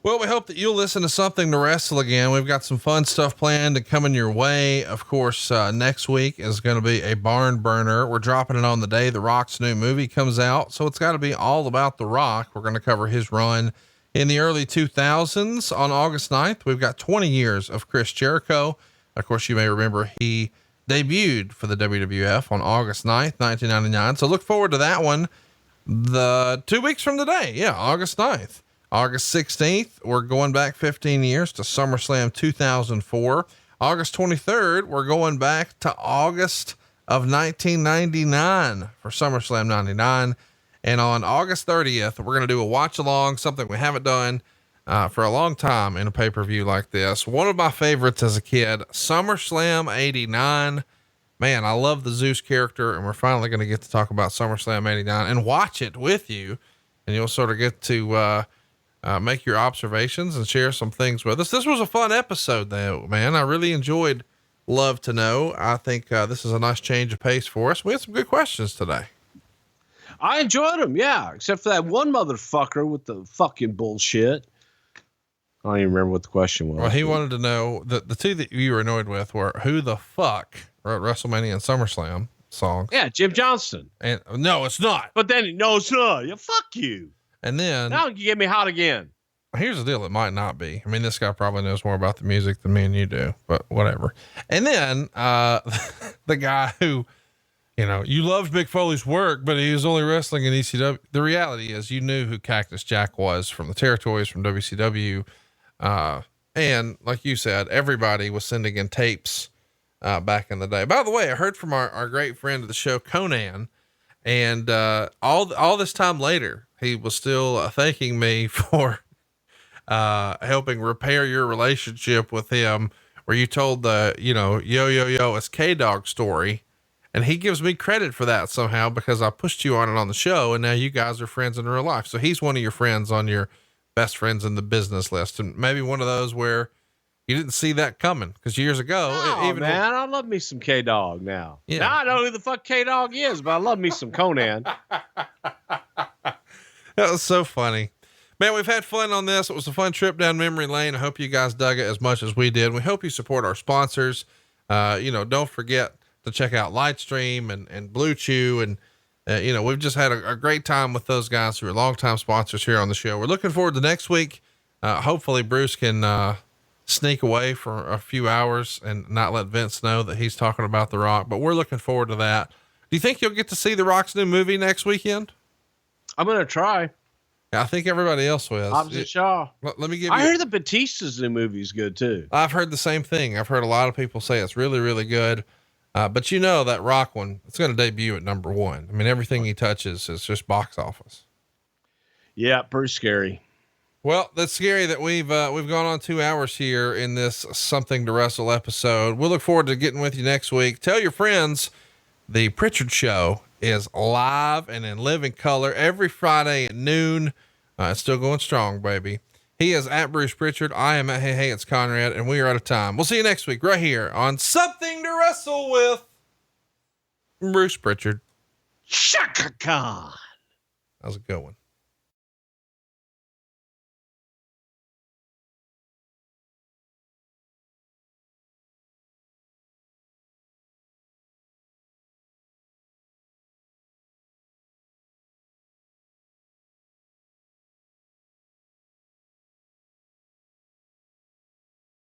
Well, we hope that you'll listen to Something to Wrestle again. We've got some fun stuff planned and coming your way. Of course, next week is going to be a barn burner. We're dropping it on the day The Rock's new movie comes out. So it's got to be all about The Rock. We're going to cover his run in the early 2000s. On August 9th, we've got 20 years of Chris Jericho. Of course, you may remember he debuted for the WWF on August 9th, 1999. So look forward to that one. The 2 weeks from today. Yeah. August 9th. August 16th, we're going back 15 years to SummerSlam 2004. August 23rd, we're going back to August of 1999 for SummerSlam 99. And on August 30th, we're going to do a watch along, something we haven't done for a long time in a pay-per-view like this. One of my favorites as a kid, SummerSlam 89. Man, I love the Zeus character, and we're finally going to get to talk about SummerSlam 89 and watch it with you. And you'll sort of get to, make your observations and share some things with us. This was a fun episode though, man. I really enjoyed Love to Know. I think, this is a nice change of pace for us. We had some good questions today. I enjoyed them. Yeah. Except for that one motherfucker with the fucking bullshit. I don't even remember what the question was. Well, he wanted to know the two that you were annoyed with were who the fuck wrote WrestleMania and SummerSlam songs. Yeah. Jim Johnston. And no, it's not. But then, no, it's not. Yeah. Fuck you. And then now you get me hot again. Here's the deal. It might not be. I mean, this guy probably knows more about the music than me and you do, but whatever. And then, the guy who, you loved Mick Foley's work, but he was only wrestling in ECW. The reality is you knew who Cactus Jack was from the territories from WCW. And like you said, everybody was sending in tapes, back in the day. By the way, I heard from our great friend of the show, Conan, and, all this time later, he was still thanking me for, helping repair your relationship with him, where you told the, yo, it's K-Dog story. And he gives me credit for that somehow because I pushed you on it on the show, and now you guys are friends in real life. So he's one of your friends on your best friends in the business list. And maybe one of those where you didn't see that coming, because years ago, man, I love me some K-Dog now. Yeah. Now I know who the fuck K-Dog is, but I love me some Conan. That was so funny, man. We've had fun on this. It was a fun trip down memory lane. I hope you guys dug it as much as we did. We hope you support our sponsors. Don't forget to check out Lightstream and Blue Chew. And, we've just had a great time with those guys who are longtime sponsors here on the show. We're looking forward to next week. Hopefully Bruce can, sneak away for a few hours and not let Vince know that he's talking about The Rock, but we're looking forward to that. Do you think you'll get to see The Rock's new movie next weekend? I'm going to try. I think everybody else will. Opposite Shaw. Let me give you. I heard the Batista's new movie is good too. I've heard the same thing. I've heard a lot of people say it's really, really good. But that Rock one, it's going to debut at number 1. I mean, everything he touches is just box office. Yeah. Pretty scary. Well, that's scary that we've gone on 2 hours here in this Something to Wrestle episode. We'll look forward to getting with you next week. Tell your friends the Prichard Show is live and in living color every Friday at noon. It's still going strong, baby. He is at Bruce Prichard. I am at Hey, it's Conrad, and we are out of time. We'll see you next week right here on Something to Wrestle with Bruce Prichard. Shaka Khan. How's it going?